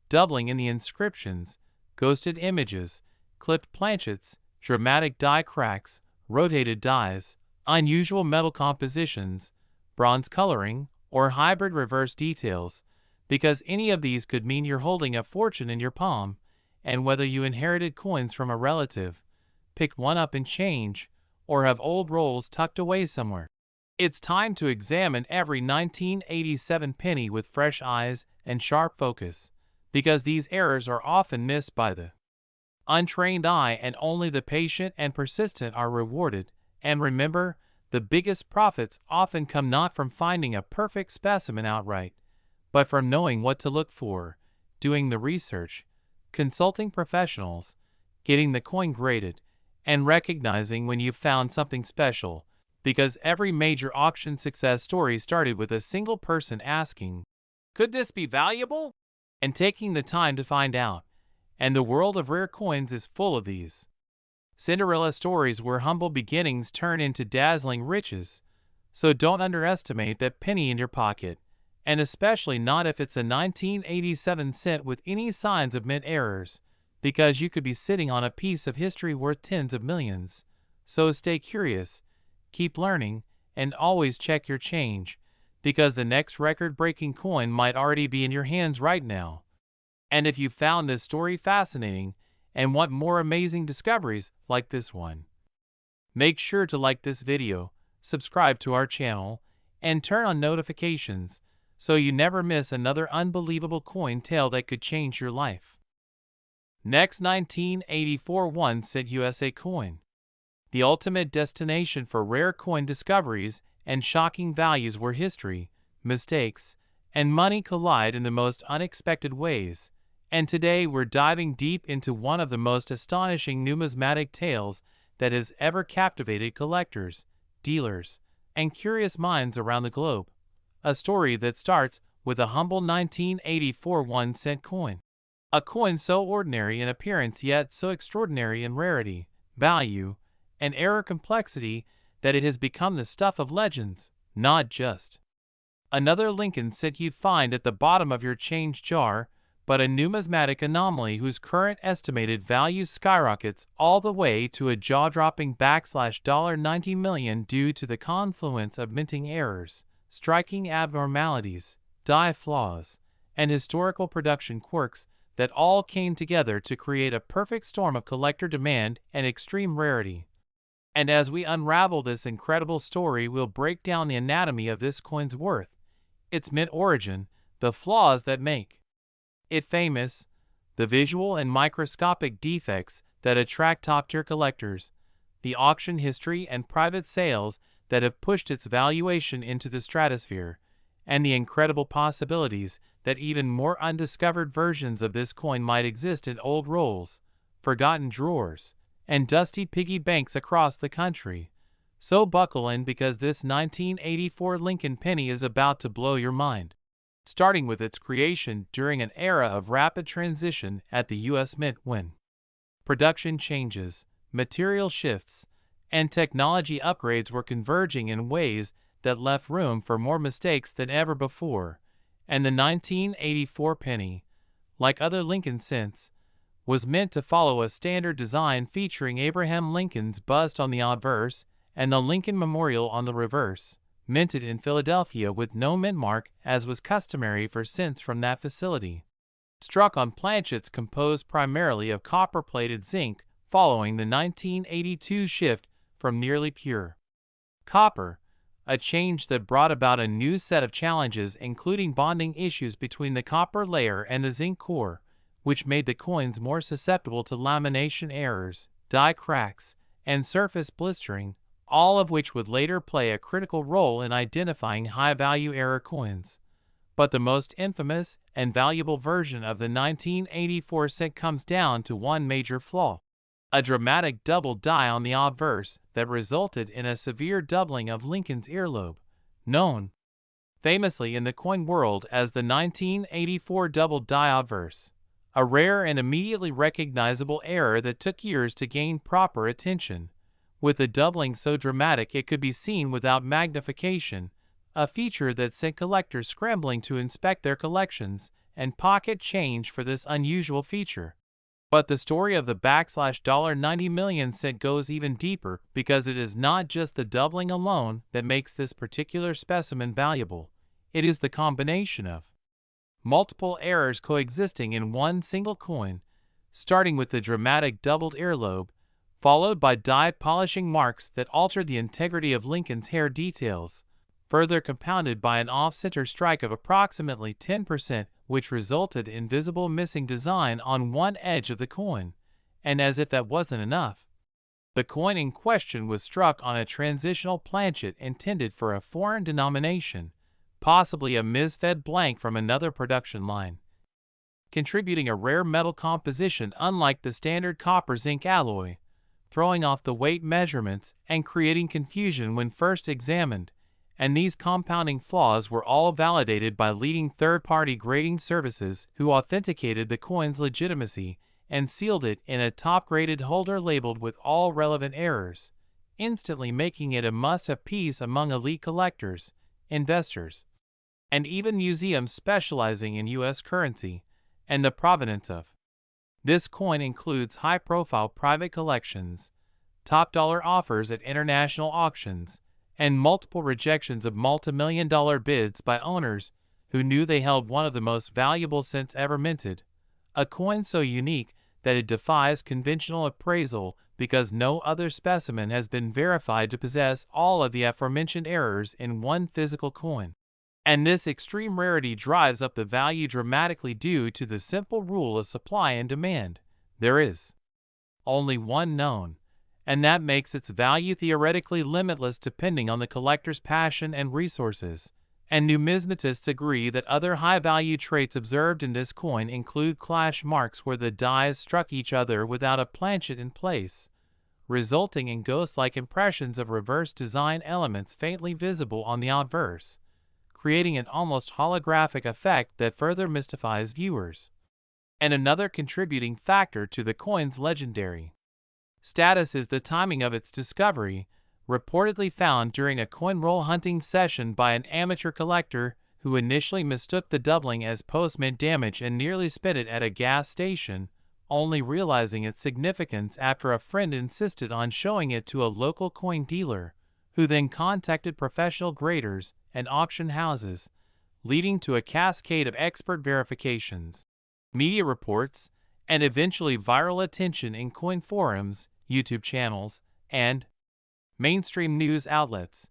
Doubling in the inscriptions, ghosted images, clipped planchets, dramatic die cracks, rotated dies, unusual metal compositions, bronze coloring, or hybrid reverse details, because any of these could mean you're holding a fortune in your palm, and whether you inherited coins from a relative, picked one up in change, or have old rolls tucked away somewhere. It's time to examine every 1987 penny with fresh eyes and sharp focus, because these errors are often missed by the untrained eye, and only the patient and persistent are rewarded. And remember, the biggest profits often come not from finding a perfect specimen outright, but from knowing what to look for, doing the research, consulting professionals, getting the coin graded, and recognizing when you've found something special, because every major auction success story started with a single person asking, "Could this be valuable?" and taking the time to find out. And the world of rare coins is full of these Cinderella stories where humble beginnings turn into dazzling riches. So don't underestimate that penny in your pocket, and especially not if it's a 1987 cent with any signs of mint errors, because you could be sitting on a piece of history worth tens of millions. So stay curious, keep learning, and always check your change, because the next record-breaking coin might already be in your hands right now. And if you found this story fascinating and want more amazing discoveries like this one, make sure to like this video, subscribe to our channel, and turn on notifications so you never miss another unbelievable coin tale that could change your life. Next, 1984 1-cent USA coin. The ultimate destination for rare coin discoveries and shocking values where history, mistakes, and money collide in the most unexpected ways. And today we're diving deep into one of the most astonishing numismatic tales that has ever captivated collectors, dealers, and curious minds around the globe. A story that starts with a humble 1984 1-cent coin. A coin so ordinary in appearance yet so extraordinary in rarity, value, and error complexity that it has become the stuff of legends, not just another Lincoln cent you'd find at the bottom of your change jar, but a numismatic anomaly whose current estimated value skyrockets all the way to a jaw-dropping $90 million due to the confluence of minting errors, striking abnormalities, die flaws, and historical production quirks that all came together to create a perfect storm of collector demand and extreme rarity. And as we unravel this incredible story, we'll break down the anatomy of this coin's worth, its mint origin, the flaws that make it famous, the visual and microscopic defects that attract top-tier collectors, the auction history and private sales that have pushed its valuation into the stratosphere, and the incredible possibilities that even more undiscovered versions of this coin might exist in old rolls, forgotten drawers, and dusty piggy banks across the country. So buckle in, because this 1984 Lincoln penny is about to blow your mind. Starting with its creation during an era of rapid transition at the U.S. Mint, when production changes, material shifts, and technology upgrades were converging in ways that left room for more mistakes than ever before. And the 1984 penny, like other Lincoln cents, was meant to follow a standard design featuring Abraham Lincoln's bust on the obverse and the Lincoln Memorial on the reverse, minted in Philadelphia with no mint mark as was customary for cents from that facility. Struck on planchets composed primarily of copper-plated zinc following the 1982 shift from nearly pure copper, a change that brought about a new set of challenges, including bonding issues between the copper layer and the zinc core, which made the coins more susceptible to lamination errors, die cracks, and surface blistering, all of which would later play a critical role in identifying high-value error coins. But the most infamous and valuable version of the 1984 cent comes down to one major flaw. a dramatic double die on the obverse that resulted in a severe doubling of Lincoln's earlobe, known famously in the coin world as the 1984 double die obverse, a rare and immediately recognizable error that took years to gain proper attention, with the doubling so dramatic it could be seen without magnification, a feature that sent collectors scrambling to inspect their collections and pocket change for this unusual feature. But the story of the $90 million set goes even deeper, because it is not just the doubling alone that makes this particular specimen valuable. It is the combination of multiple errors coexisting in one single coin, starting with the dramatic doubled earlobe, followed by die polishing marks that altered the integrity of Lincoln's hair details, further compounded by an off-center strike of approximately 10%, which resulted in visible missing design on one edge of the coin. And as if that wasn't enough, the coin in question was struck on a transitional planchet intended for a foreign denomination, possibly a misfed blank from another production line, contributing a rare metal composition unlike the standard copper-zinc alloy, throwing off the weight measurements and creating confusion when first examined. And these compounding flaws were all validated by leading third-party grading services who authenticated the coin's legitimacy and sealed it in a top-graded holder labeled with all relevant errors, instantly making it a must-have piece among elite collectors, investors, and even museums specializing in U.S. currency. And the provenance of this coin includes high-profile private collections, top-dollar offers at international auctions, and multiple rejections of multi-million-dollar bids by owners who knew they held one of the most valuable cents ever minted, a coin so unique that it defies conventional appraisal because no other specimen has been verified to possess all of the aforementioned errors in one physical coin. And this extreme rarity drives up the value dramatically due to the simple rule of supply and demand. There is only one known, and that makes its value theoretically limitless depending on the collector's passion and resources. And numismatists agree that other high-value traits observed in this coin include clash marks where the dies struck each other without a planchet in place, resulting in ghost-like impressions of reverse design elements faintly visible on the obverse, creating an almost holographic effect that further mystifies viewers. And another contributing factor to the coin's legendary status is the timing of its discovery, reportedly found during a coin roll hunting session by an amateur collector who initially mistook the doubling as post-mint damage and nearly spent it at a gas station, only realizing its significance after a friend insisted on showing it to a local coin dealer, who then contacted professional graders and auction houses, leading to a cascade of expert verifications, media reports, and eventually viral attention in coin forums, YouTube channels, and mainstream news outlets,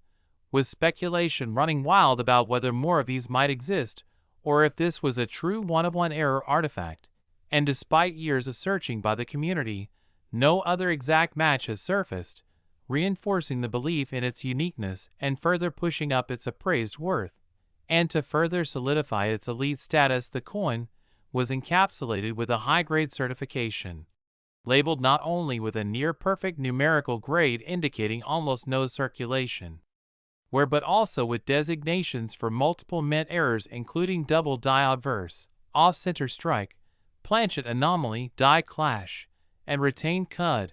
with speculation running wild about whether more of these might exist or if this was a true one-of-one error artifact. And despite years of searching by the community, no other exact match has surfaced, reinforcing the belief in its uniqueness and further pushing up its appraised worth. And to further solidify its elite status, the coin was encapsulated with a high-grade certification, labeled not only with a near-perfect numerical grade indicating almost no circulation, but also with designations for multiple mint errors including double die obverse, off-center strike, planchet anomaly, die clash, and retained cud,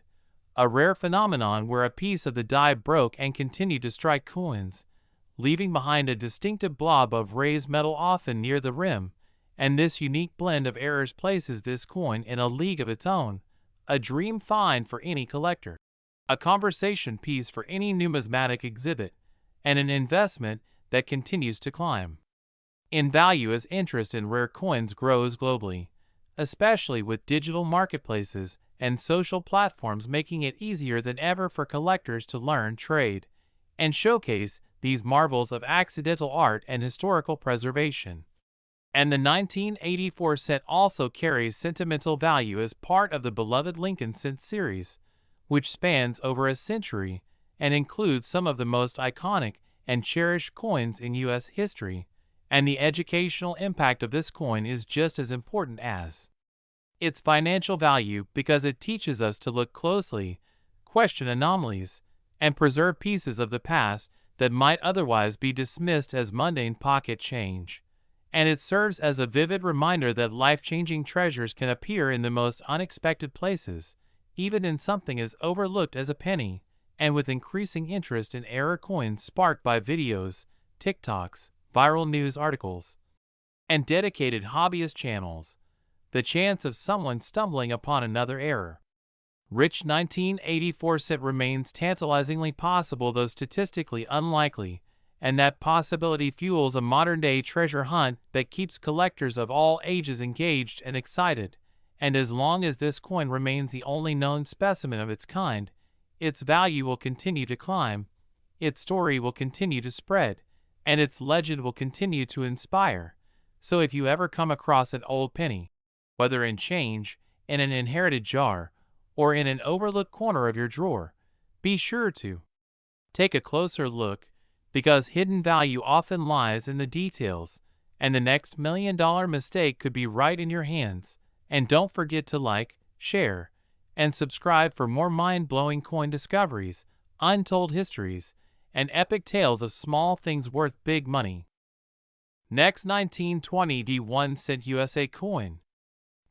a rare phenomenon where a piece of the die broke and continued to strike coins, leaving behind a distinctive blob of raised metal often near the rim. And this unique blend of errors places this coin in a league of its own, a dream find for any collector, a conversation piece for any numismatic exhibit, and an investment that continues to climb in value as interest in rare coins grows globally, especially with digital marketplaces and social platforms making it easier than ever for collectors to learn, trade, and showcase these marvels of accidental art and historical preservation. And the 1984 set also carries sentimental value as part of the beloved Lincoln cent series, which spans over a century and includes some of the most iconic and cherished coins in U.S. history. And the educational impact of this coin is just as important as Its financial value because it teaches us to look closely, question anomalies, and preserve pieces of the past that might otherwise be dismissed as mundane pocket change. And it serves as a vivid reminder that life-changing treasures can appear in the most unexpected places, even in something as overlooked as a penny, and with increasing interest in error coins sparked by videos, TikToks, viral news articles, and dedicated hobbyist channels, the chance of someone stumbling upon another error rich 1984 set remains tantalizingly possible, though statistically unlikely, and that possibility fuels a modern-day treasure hunt that keeps collectors of all ages engaged and excited. And as long as this coin remains the only known specimen of its kind, its value will continue to climb, its story will continue to spread, and its legend will continue to inspire. So if you ever come across an old penny, whether in change, in an inherited jar, or in an overlooked corner of your drawer, be sure to take a closer look, because hidden value often lies in the details, and the next $1,000,000 mistake could be right in your hands. And don't forget to like, share, and subscribe for more mind-blowing coin discoveries, untold histories, and epic tales of small things worth big money. Next, 1920 D1 cent USA coin.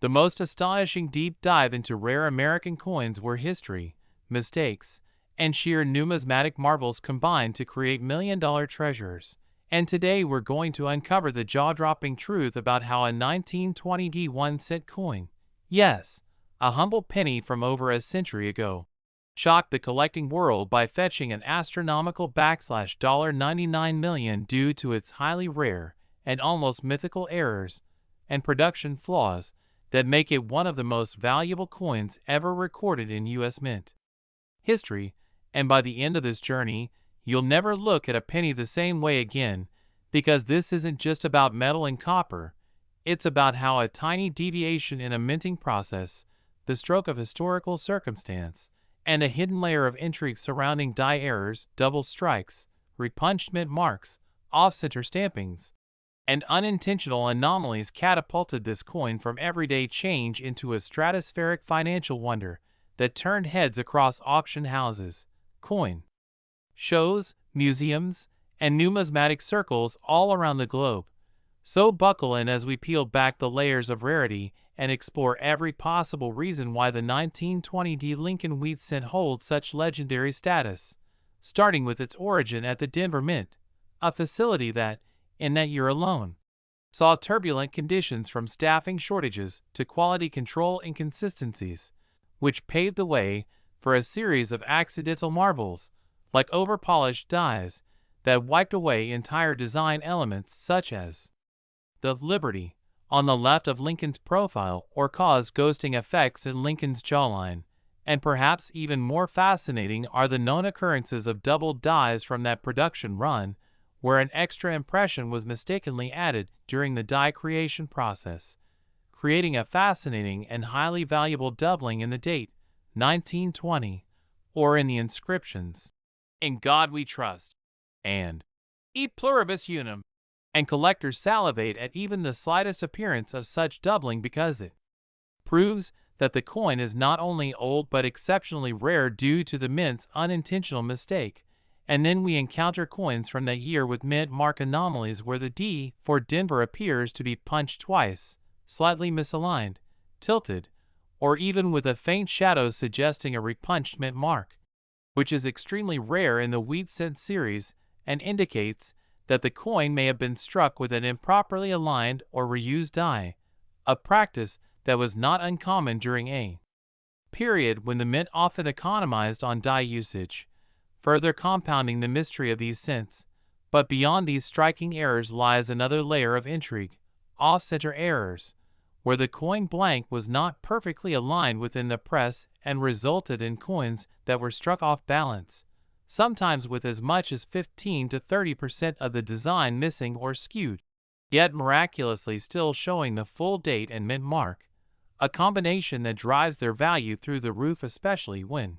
The most astonishing deep dive into rare American coins where history, mistakes, and sheer numismatic marvels combined to create $1,000,000 treasures. And today we're going to uncover the jaw-dropping truth about how a 1920 D1 cent coin, yes, a humble penny from over a century ago, shocked the collecting world by fetching an astronomical $99 million due to its highly rare and almost mythical errors and production flaws that make it one of the most valuable coins ever recorded in U.S. mint history. And by the end of this journey, you'll never look at a penny the same way again, because this isn't just about metal and copper, it's about how a tiny deviation in a minting process, the stroke of historical circumstance, and a hidden layer of intrigue surrounding die errors, double strikes, repunched mint marks, off-center stampings, and unintentional anomalies catapulted this coin from everyday change into a stratospheric financial wonder that turned heads across auction houses, coin shows, museums, and numismatic circles all around the globe. So buckle in as we peel back the layers of rarity and explore every possible reason why the 1920 D Lincoln wheat cent holds such legendary status, starting with its origin at the Denver Mint, a facility that, in that year alone, saw turbulent conditions from staffing shortages to quality control inconsistencies, which paved the way for a series of accidental marvels, like over-polished dies, that wiped away entire design elements such as the Liberty on the left of Lincoln's profile or caused ghosting effects in Lincoln's jawline. And perhaps even more fascinating are the known occurrences of doubled dies from that production run, where an extra impression was mistakenly added during the die creation process, creating a fascinating and highly valuable doubling in the date, 1920, or in the inscriptions, "In God We Trust," and "E Pluribus Unum," and collectors salivate at even the slightest appearance of such doubling because it proves that the coin is not only old but exceptionally rare due to the mint's unintentional mistake. And then we encounter coins from that year with mint mark anomalies where the D for Denver appears to be punched twice, slightly misaligned, tilted, or even with a faint shadow suggesting a repunched mint mark, which is extremely rare in the wheat cent series and indicates that the coin may have been struck with an improperly aligned or reused die, a practice that was not uncommon during a period when the mint often economized on die usage, further compounding the mystery of these cents. But beyond these striking errors lies another layer of intrigue, off-center errors, where the coin blank was not perfectly aligned within the press and resulted in coins that were struck off balance, sometimes with as much as 15 to 30% of the design missing or skewed, yet miraculously still showing the full date and mint mark, a combination that drives their value through the roof, especially when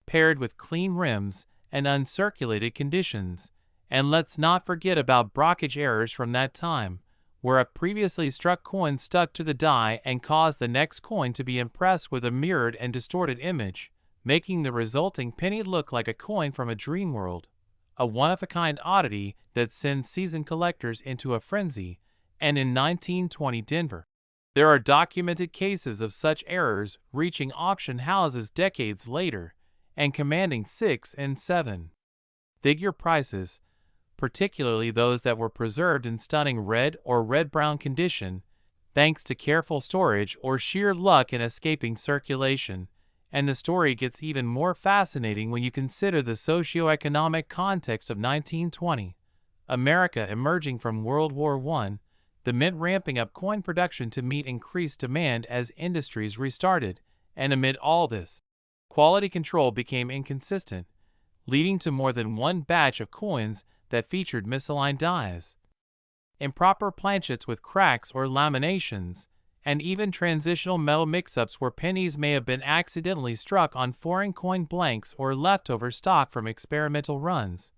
paired with clean rims and uncirculated conditions. And let's not forget about blockage errors from that time, where a previously struck coin stuck to the die and caused the next coin to be impressed with a mirrored and distorted image, making the resulting penny look like a coin from a dream world. A one-of-a-kind oddity that sends seasoned collectors into a frenzy. And in 1920 Denver, there are documented cases of such errors reaching auction houses decades later and commanding 6 and 7-figure prices, particularly those that were preserved in stunning red or red-brown condition, thanks to careful storage or sheer luck in escaping circulation. And the story gets even more fascinating when you consider the socio-economic context of 1920, America emerging from World War I, the Mint ramping up coin production to meet increased demand as industries restarted, and amid all this, quality control became inconsistent, leading to more than one batch of coins that featured misaligned dies, improper planchets with cracks or laminations, and even transitional metal mix-ups where pennies may have been accidentally struck on foreign coin blanks or leftover stock from experimental runs,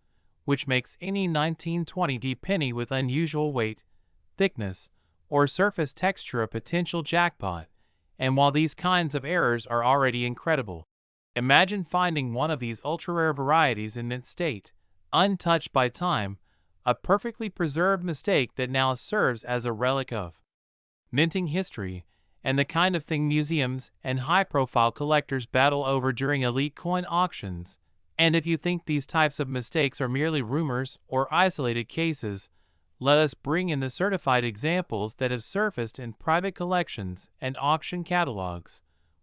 which makes any 1920 penny with unusual weight, thickness, or surface texture a potential jackpot. And while these kinds of errors are already incredible, imagine finding one of these ultra-rare varieties in mint state, untouched by time, a perfectly preserved mistake that now serves as a relic of minting history, and the kind of thing museums and high-profile collectors battle over during elite coin auctions. And if you think these types of mistakes are merely rumors or isolated cases, let us bring in the certified examples that have surfaced in private collections and auction catalogs,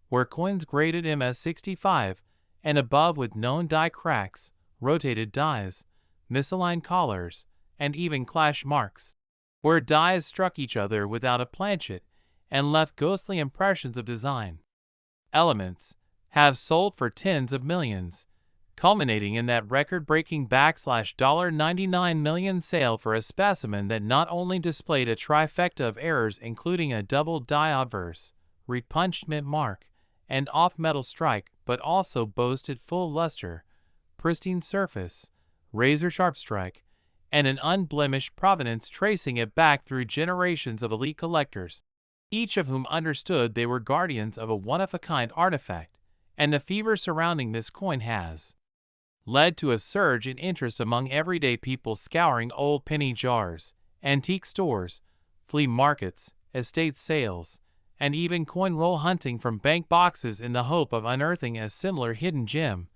where coins graded MS65 and above with known die cracks, rotated dies, misaligned collars, and even clash marks, where dies struck each other without a planchet and left ghostly impressions of design elements, have sold for tens of millions, culminating in that record-breaking $99 million sale for a specimen that not only displayed a trifecta of errors including a double die obverse, repunched mint mark, and off-metal strike, but also boasted full luster, pristine surface, razor-sharp strike, and an unblemished provenance tracing it back through generations of elite collectors, each of whom understood they were guardians of a one-of-a-kind artifact. And the fever surrounding this coin has led to a surge in interest among everyday people scouring old penny jars, antique stores, flea markets, estate sales, and even coin roll hunting from bank boxes in the hope of unearthing a similar hidden gem,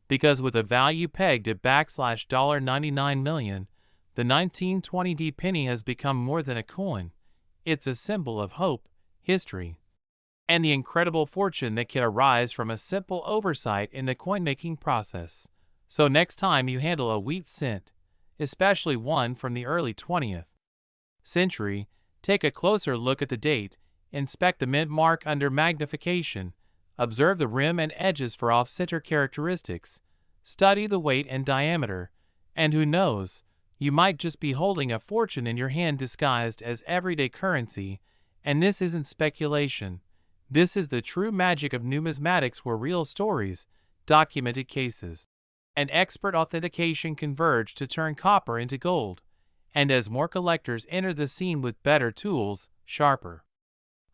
because with a value pegged at $99 million, the 1920 penny has become more than a coin. It's a symbol of hope, history, and the incredible fortune that can arise from a simple oversight in the coin-making process. So next time you handle a wheat cent, especially one from the early 20th century, take a closer look at the date, inspect the mint mark under magnification, observe the rim and edges for off-center characteristics, study the weight and diameter, and who knows, you might just be holding a fortune in your hand disguised as everyday currency. And this isn't speculation. This is the true magic of numismatics, where real stories, documented cases, and expert authentication converge to turn copper into gold. And as more collectors enter the scene with better tools, sharper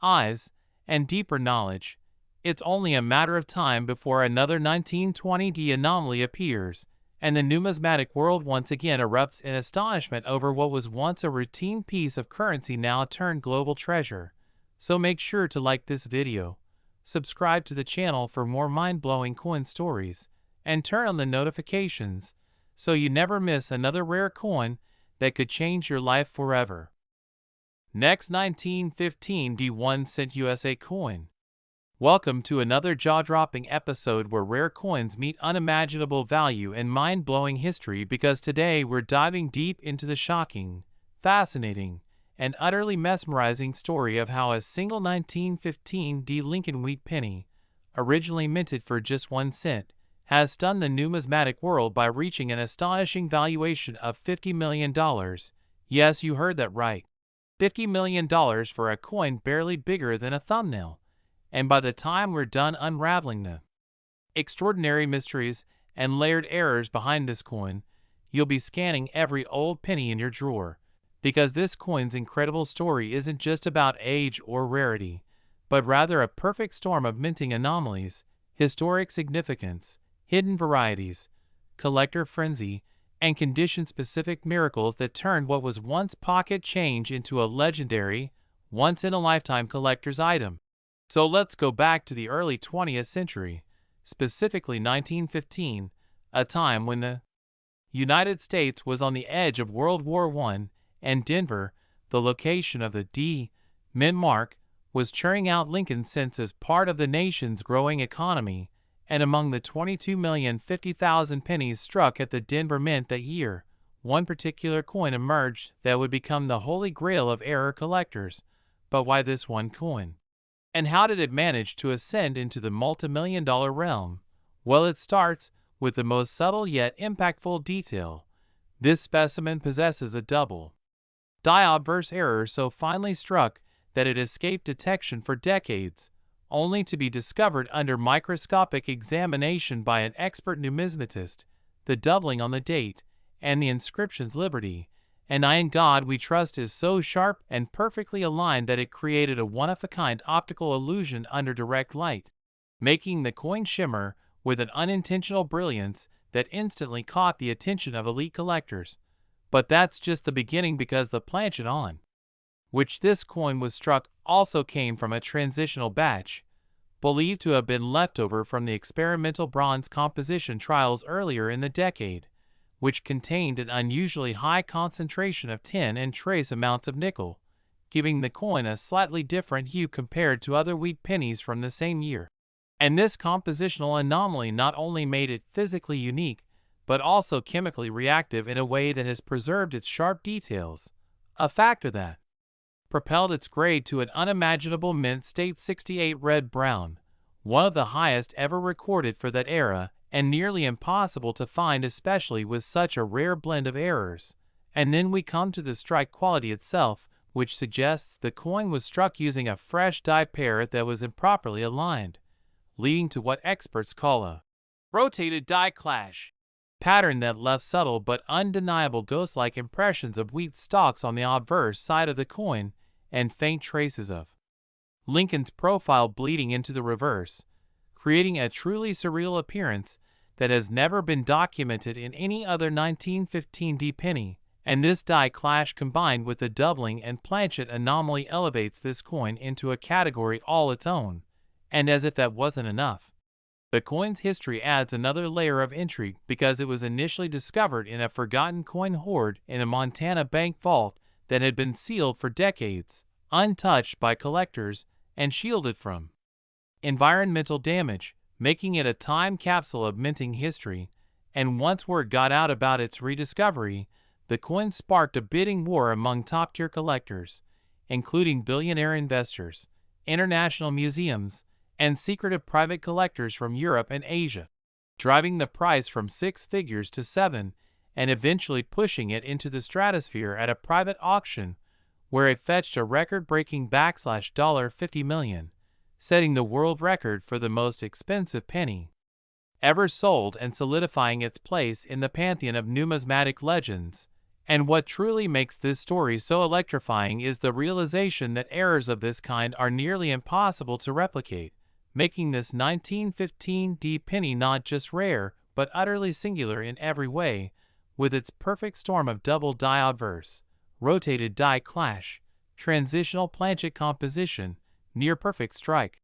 eyes, and deeper knowledge, it's only a matter of time before another 1920 anomaly appears, and the numismatic world once again erupts in astonishment over what was once a routine piece of currency now turned global treasure. So make sure to like this video, subscribe to the channel for more mind-blowing coin stories, and turn on the notifications so you never miss another rare coin that could change your life forever. Next, 1915 D1 cent USA coin. Welcome to another jaw-dropping episode where rare coins meet unimaginable value and mind-blowing history, because today we're diving deep into the shocking, fascinating, and utterly mesmerizing story of how a single 1915 D Lincoln wheat penny, originally minted for just 1 cent, has stunned the numismatic world by reaching an astonishing valuation of $50 million. Yes, you heard that right. $50 million for a coin barely bigger than a thumbnail. And by the time we're done unraveling the extraordinary mysteries and layered errors behind this coin, you'll be scanning every old penny in your drawer, because this coin's incredible story isn't just about age or rarity, but rather a perfect storm of minting anomalies, historic significance, hidden varieties, collector frenzy, and condition-specific miracles that turned what was once pocket change into a legendary, once-in-a-lifetime collector's item. So let's go back to the early 20th century, specifically 1915, a time when the United States was on the edge of World War I, and Denver, the location of the mint mark, was churning out Lincoln cents as part of the nation's growing economy, and among the 22,050,000 pennies struck at the Denver Mint that year, one particular coin emerged that would become the holy grail of error collectors. But why this one coin? And how did it manage to ascend into the multi-million-dollar realm? Well, it starts with the most subtle yet impactful detail. This specimen possesses a double die-obverse error so finely struck that it escaped detection for decades, only to be discovered under microscopic examination by an expert numismatist. The doubling on the date and the inscription's Liberty, and I in God we trust, is so sharp and perfectly aligned that it created a one-of-a-kind optical illusion under direct light, making the coin shimmer with an unintentional brilliance that instantly caught the attention of elite collectors. But that's just the beginning, because the planchet on which this coin was struck also came from a transitional batch, believed to have been left over from the experimental bronze composition trials earlier in the decade, which contained an unusually high concentration of tin and trace amounts of nickel, giving the coin a slightly different hue compared to other wheat pennies from the same year. And this compositional anomaly not only made it physically unique, but also chemically reactive in a way that has preserved its sharp details, a factor that propelled its grade to an unimaginable mint state 68 red-brown, one of the highest ever recorded for that era, and nearly impossible to find, especially with such a rare blend of errors. And then we come to the strike quality itself, which suggests the coin was struck using a fresh die pair that was improperly aligned, leading to what experts call a rotated die clash pattern that left subtle but undeniable ghost-like impressions of wheat stalks on the obverse side of the coin, and faint traces of Lincoln's profile bleeding into the reverse, creating a truly surreal appearance that has never been documented in any other 1915 D penny. And this die clash, combined with the doubling and planchet anomaly, elevates this coin into a category all its own. And as if that wasn't enough, the coin's history adds another layer of intrigue, because it was initially discovered in a forgotten coin hoard in a Montana bank vault that had been sealed for decades, untouched by collectors, and shielded from environmental damage, making it a time capsule of minting history. And once word got out about its rediscovery, the coin sparked a bidding war among top-tier collectors, including billionaire investors, international museums, and secretive private collectors from Europe and Asia, driving the price from 6 figures to 7, and eventually pushing it into the stratosphere at a private auction, where it fetched a record-breaking $50 million, setting the world record for the most expensive penny ever sold and solidifying its place in the pantheon of numismatic legends. And what truly makes this story so electrifying is the realization that errors of this kind are nearly impossible to replicate, making this 1915 D penny not just rare, but utterly singular in every way, with its perfect storm of double die obverse, rotated die clash, transitional planchet composition, near-perfect strike,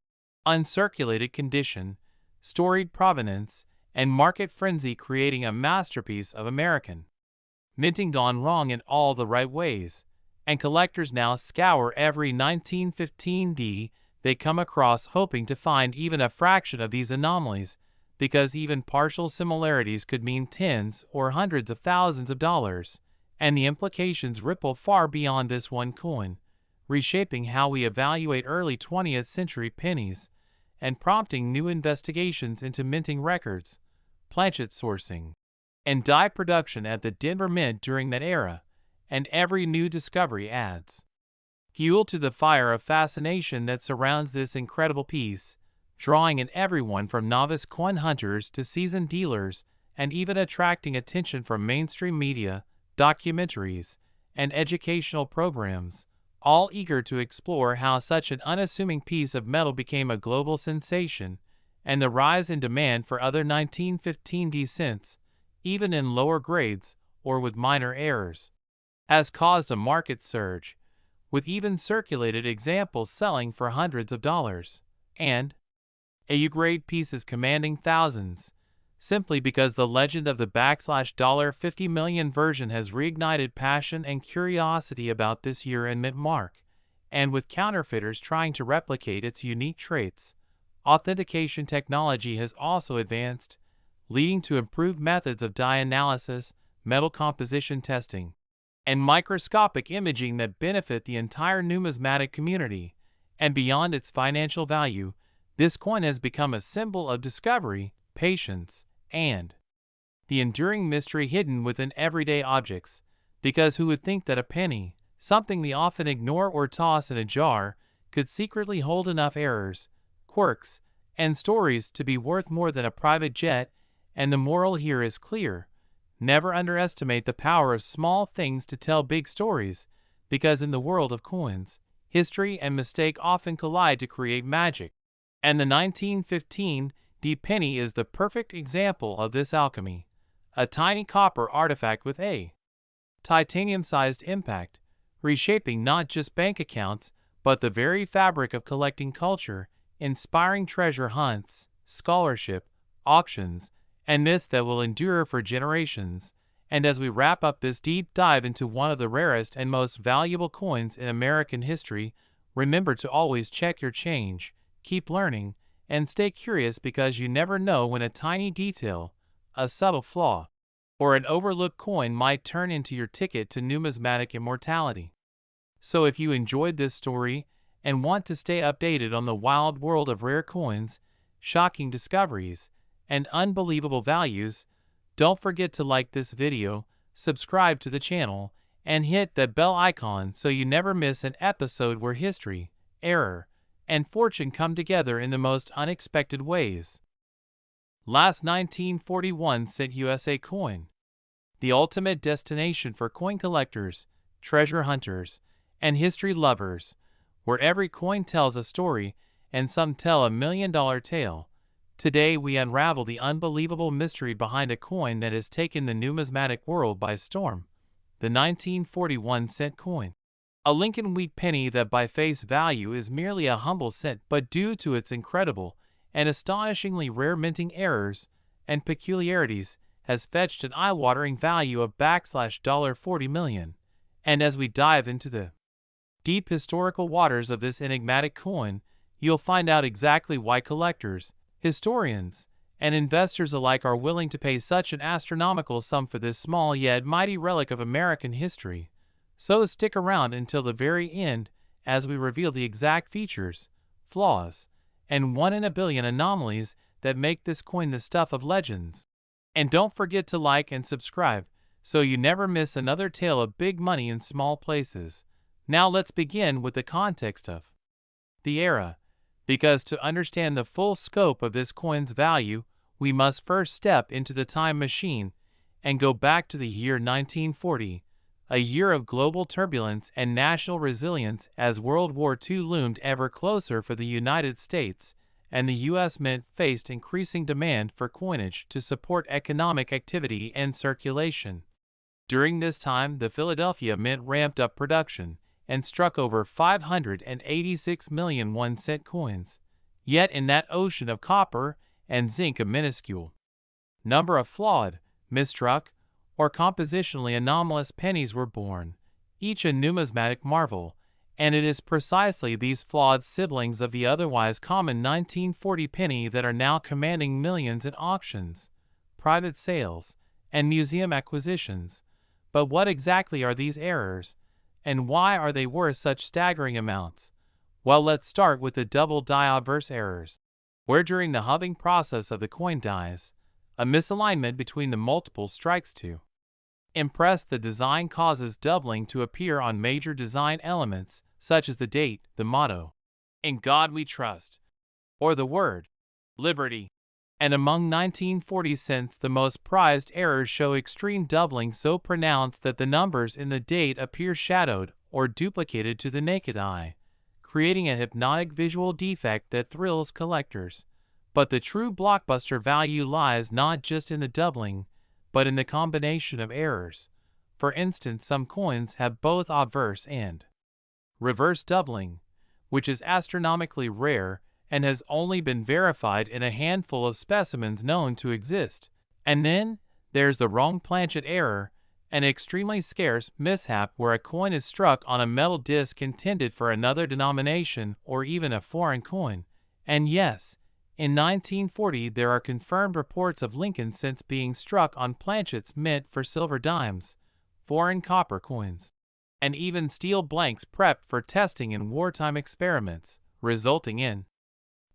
uncirculated condition, storied provenance, and market frenzy, creating a masterpiece of American minting gone wrong in all the right ways. And collectors now scour every 1915 D they come across, hoping to find even a fraction of these anomalies, because even partial similarities could mean tens or hundreds of thousands of dollars, and the implications ripple far beyond this one coin, reshaping how we evaluate early 20th century pennies, and prompting new investigations into minting records, planchet sourcing, and die production at the Denver Mint during that era. And every new discovery adds fuel to the fire of fascination that surrounds this incredible piece, drawing in everyone from novice coin hunters to seasoned dealers, and even attracting attention from mainstream media, documentaries, and educational programs, all eager to explore how such an unassuming piece of metal became a global sensation, and the rise in demand for other 1915D cents, even in lower grades or with minor errors, has caused a market surge, with even circulated examples selling for hundreds of dollars, and A-grade pieces commanding thousands, simply because the legend of the $50 million version has reignited passion and curiosity about this year and mint mark, and with counterfeiters trying to replicate its unique traits, authentication technology has also advanced, leading to improved methods of dye analysis, metal composition testing, and microscopic imaging that benefit the entire numismatic community. And beyond its financial value, this coin has become a symbol of discovery, patience, and the enduring mystery hidden within everyday objects, because who would think that a penny, something we often ignore or toss in a jar, could secretly hold enough errors, quirks, and stories to be worth more than a private jet? And the moral here is clear: never underestimate the power of small things to tell big stories, because in the world of coins, history and mistake often collide to create magic. And the 1915D penny is the perfect example of this alchemy. A tiny copper artifact with a titanium-sized impact, reshaping not just bank accounts, but the very fabric of collecting culture, inspiring treasure hunts, scholarship, auctions, and myths that will endure for generations. And as we wrap up this deep dive into one of the rarest and most valuable coins in American history, remember to always check your change, keep learning, and stay curious, because you never know when a tiny detail, a subtle flaw, or an overlooked coin might turn into your ticket to numismatic immortality. So if you enjoyed this story and want to stay updated on the wild world of rare coins, shocking discoveries, and unbelievable values, don't forget to like this video, subscribe to the channel, and hit that bell icon so you never miss an episode where history, error, and fortune come together in the most unexpected ways. Last 1941 cent USA coin. The ultimate destination for coin collectors, treasure hunters, and history lovers, where every coin tells a story and some tell a million-dollar tale. Today we unravel the unbelievable mystery behind a coin that has taken the numismatic world by storm, the 1941 cent coin. A Lincoln wheat penny that by face value is merely a humble cent, but due to its incredible and astonishingly rare minting errors and peculiarities, has fetched an eye-watering value of $40 million. And as we dive into the deep historical waters of this enigmatic coin, you'll find out exactly why collectors, historians, and investors alike are willing to pay such an astronomical sum for this small yet mighty relic of American history. So stick around until the very end as we reveal the exact features, flaws, and one-in-a-billion anomalies that make this coin the stuff of legends. And don't forget to like and subscribe so you never miss another tale of big money in small places. Now let's begin with the context of the era, because to understand the full scope of this coin's value, we must first step into the time machine and go back to the year 1940. A year of global turbulence and national resilience as World War II loomed ever closer for the United States, and the U.S. Mint faced increasing demand for coinage to support economic activity and circulation. During this time, the Philadelphia Mint ramped up production and struck over 586 million 1-cent coins. Yet in that ocean of copper and zinc, a minuscule number of flawed, misstruck, or compositionally anomalous pennies were born, each a numismatic marvel, and it is precisely these flawed siblings of the otherwise common 1940 penny that are now commanding millions in auctions, private sales, and museum acquisitions. But what exactly are these errors, and why are they worth such staggering amounts? Well, let's start with the double die obverse errors, where during the hubbing process of the coin dies, a misalignment between the multiple strikes to impress the design causes doubling to appear on major design elements such as the date, the motto, "In God We Trust," or the word, "Liberty." And among 1940 cents, the most prized errors show extreme doubling so pronounced that the numbers in the date appear shadowed or duplicated to the naked eye, creating a hypnotic visual defect that thrills collectors. But the true blockbuster value lies not just in the doubling, but in the combination of errors. For instance, some coins have both obverse and reverse doubling, which is astronomically rare and has only been verified in a handful of specimens known to exist. And then there's the wrong planchet error, an extremely scarce mishap where a coin is struck on a metal disc intended for another denomination or even a foreign coin. And yes, in 1940 there are confirmed reports of Lincoln cents being struck on planchets meant for silver dimes, foreign copper coins, and even steel blanks prepped for testing in wartime experiments, resulting in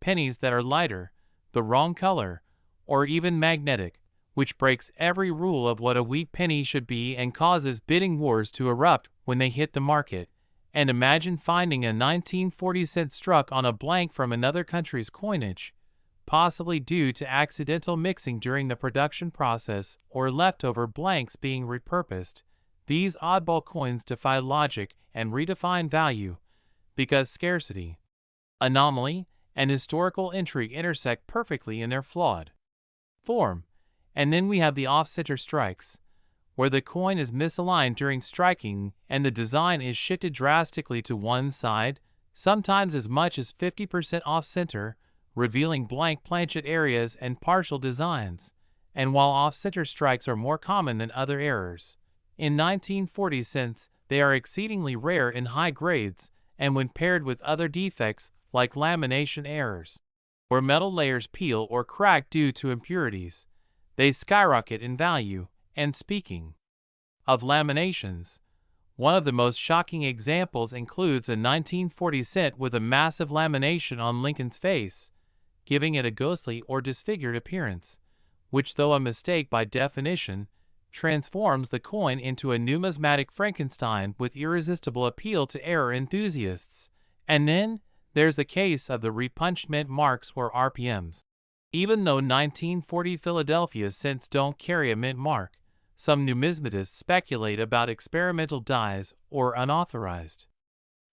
pennies that are lighter, the wrong color, or even magnetic, which breaks every rule of what a wheat penny should be and causes bidding wars to erupt when they hit the market. And imagine finding a 1940 cent struck on a blank from another country's coinage, possibly due to accidental mixing during the production process or leftover blanks being repurposed. These oddball coins defy logic and redefine value because scarcity, anomaly, and historical intrigue intersect perfectly in their flawed form. And then we have the off-center strikes, where the coin is misaligned during striking and the design is shifted drastically to one side, sometimes as much as 50% off-center, revealing blank planchet areas and partial designs. And while off-center strikes are more common than other errors, in 1940 cents they are exceedingly rare in high grades, and when paired with other defects like lamination errors, where metal layers peel or crack due to impurities, they skyrocket in value. And speaking of laminations, one of the most shocking examples includes a 1940 cent with a massive lamination on Lincoln's face, giving it a ghostly or disfigured appearance, which, though a mistake by definition, transforms the coin into a numismatic Frankenstein with irresistible appeal to error enthusiasts. And then there's the case of the repunched mint marks or RPMs. Even though 1940 Philadelphia cents don't carry a mint mark, some numismatists speculate about experimental dyes or unauthorized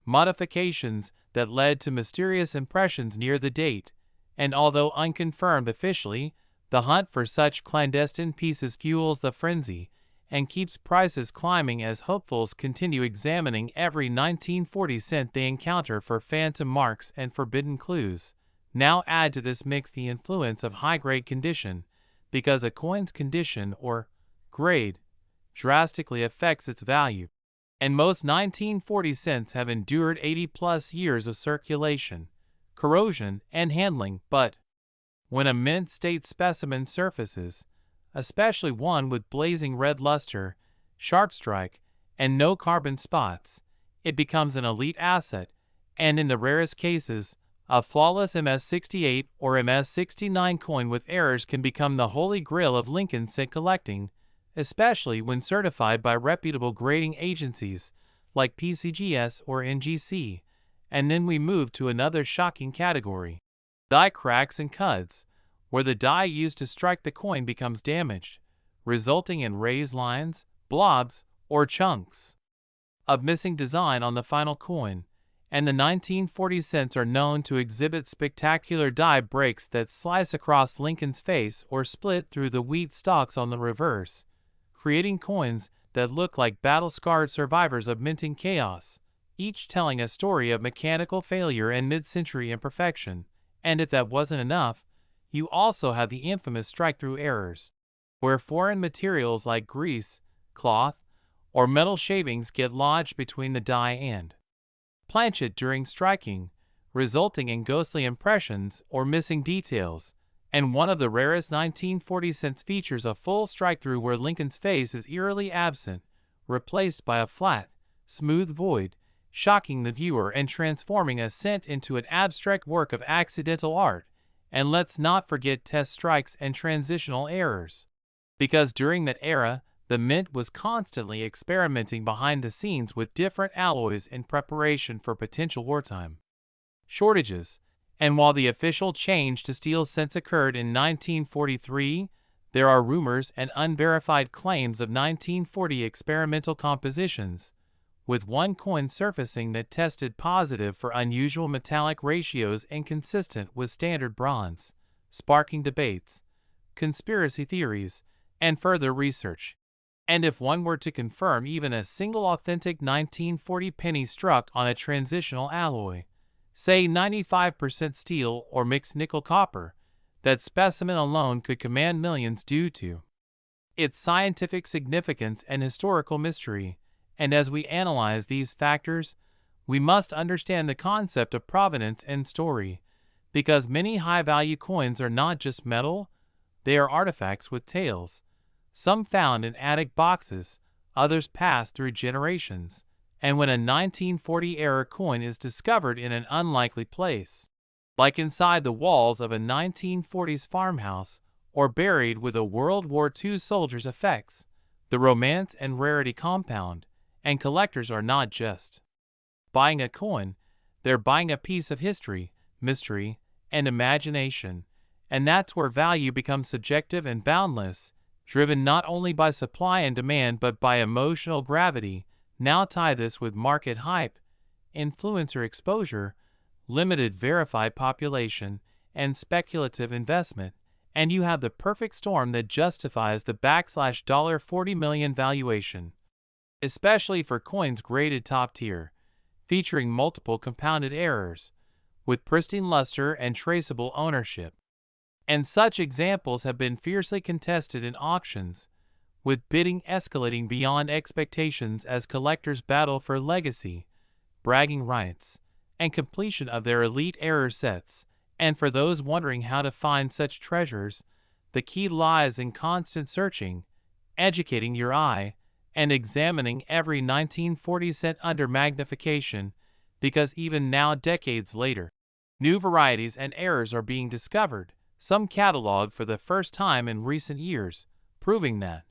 modifications that led to mysterious impressions near the date. And although unconfirmed officially, the hunt for such clandestine pieces fuels the frenzy and keeps prices climbing as hopefuls continue examining every 1940 cent they encounter for phantom marks and forbidden clues. Now add to this mix the influence of high-grade condition, because a coin's condition or grade drastically affects its value. And most 1940 cents have endured 80-plus years of circulation, corrosion, and handling, but when a mint-state specimen surfaces, especially one with blazing red luster, sharp strike, and no carbon spots, it becomes an elite asset, and in the rarest cases, a flawless MS-68 or MS-69 coin with errors can become the holy grail of Lincoln cent collecting, especially when certified by reputable grading agencies like PCGS or NGC. And then we move to another shocking category: die cracks and cuts, where the die used to strike the coin becomes damaged, resulting in raised lines, blobs, or chunks of missing design on the final coin. And the 1940 cents are known to exhibit spectacular die breaks that slice across Lincoln's face or split through the wheat stalks on the reverse, creating coins that look like battle-scarred survivors of minting chaos, each telling a story of mechanical failure and mid-century imperfection. And if that wasn't enough, you also have the infamous strike-through errors, where foreign materials like grease, cloth, or metal shavings get lodged between the die and planchet during striking, resulting in ghostly impressions or missing details. And one of the rarest 1940 cents features a full strike-through where Lincoln's face is eerily absent, replaced by a flat, smooth void, shocking the viewer and transforming a cent into an abstract work of accidental art. And let's not forget test strikes and transitional errors, because during that era, the mint was constantly experimenting behind the scenes with different alloys in preparation for potential wartime shortages. And while the official change to steel cents occurred in 1943, there are rumors and unverified claims of 1940 experimental compositions, with one coin surfacing that tested positive for unusual metallic ratios inconsistent with standard bronze, sparking debates, conspiracy theories, and further research. And if one were to confirm even a single authentic 1940 penny struck on a transitional alloy, say 95% steel or mixed nickel-copper, that specimen alone could command millions due to its scientific significance and historical mystery. And as we analyze these factors, we must understand the concept of provenance and story, because many high-value coins are not just metal, they are artifacts with tales, some found in attic boxes, others passed through generations. And when a 1940-era coin is discovered in an unlikely place, like inside the walls of a 1940s farmhouse or buried with a World War II soldier's effects, the romance and rarity compound, and collectors are not just buying a coin, they're buying a piece of history, mystery, and imagination. And that's where value becomes subjective and boundless, driven not only by supply and demand but by emotional gravity. Now tie this with market hype, influencer exposure, limited verified population, and speculative investment, and you have the perfect storm that justifies the $40 million valuation. Especially for coins graded top tier, featuring multiple compounded errors, with pristine luster and traceable ownership. And such examples have been fiercely contested in auctions, with bidding escalating beyond expectations as collectors battle for legacy, bragging rights, and completion of their elite error sets. And for those wondering how to find such treasures, the key lies in constant searching, educating your eye, and examining every 1940 cent under magnification, because even now, decades later, new varieties and errors are being discovered, some cataloged for the first time in recent years, proving that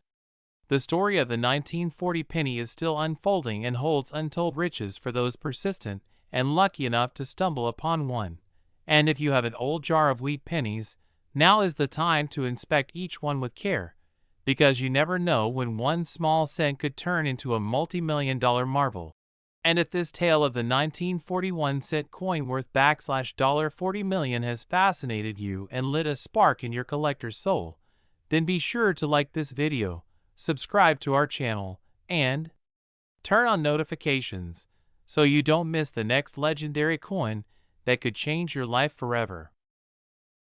the story of the 1940 penny is still unfolding and holds untold riches for those persistent and lucky enough to stumble upon one. And if you have an old jar of wheat pennies, now is the time to inspect each one with care, because you never know when one small cent could turn into a multi-million-dollar marvel. And if this tale of the 1941 cent coin worth $40 million has fascinated you and lit a spark in your collector's soul, then be sure to like this video, subscribe to our channel, and turn on notifications so you don't miss the next legendary coin that could change your life forever.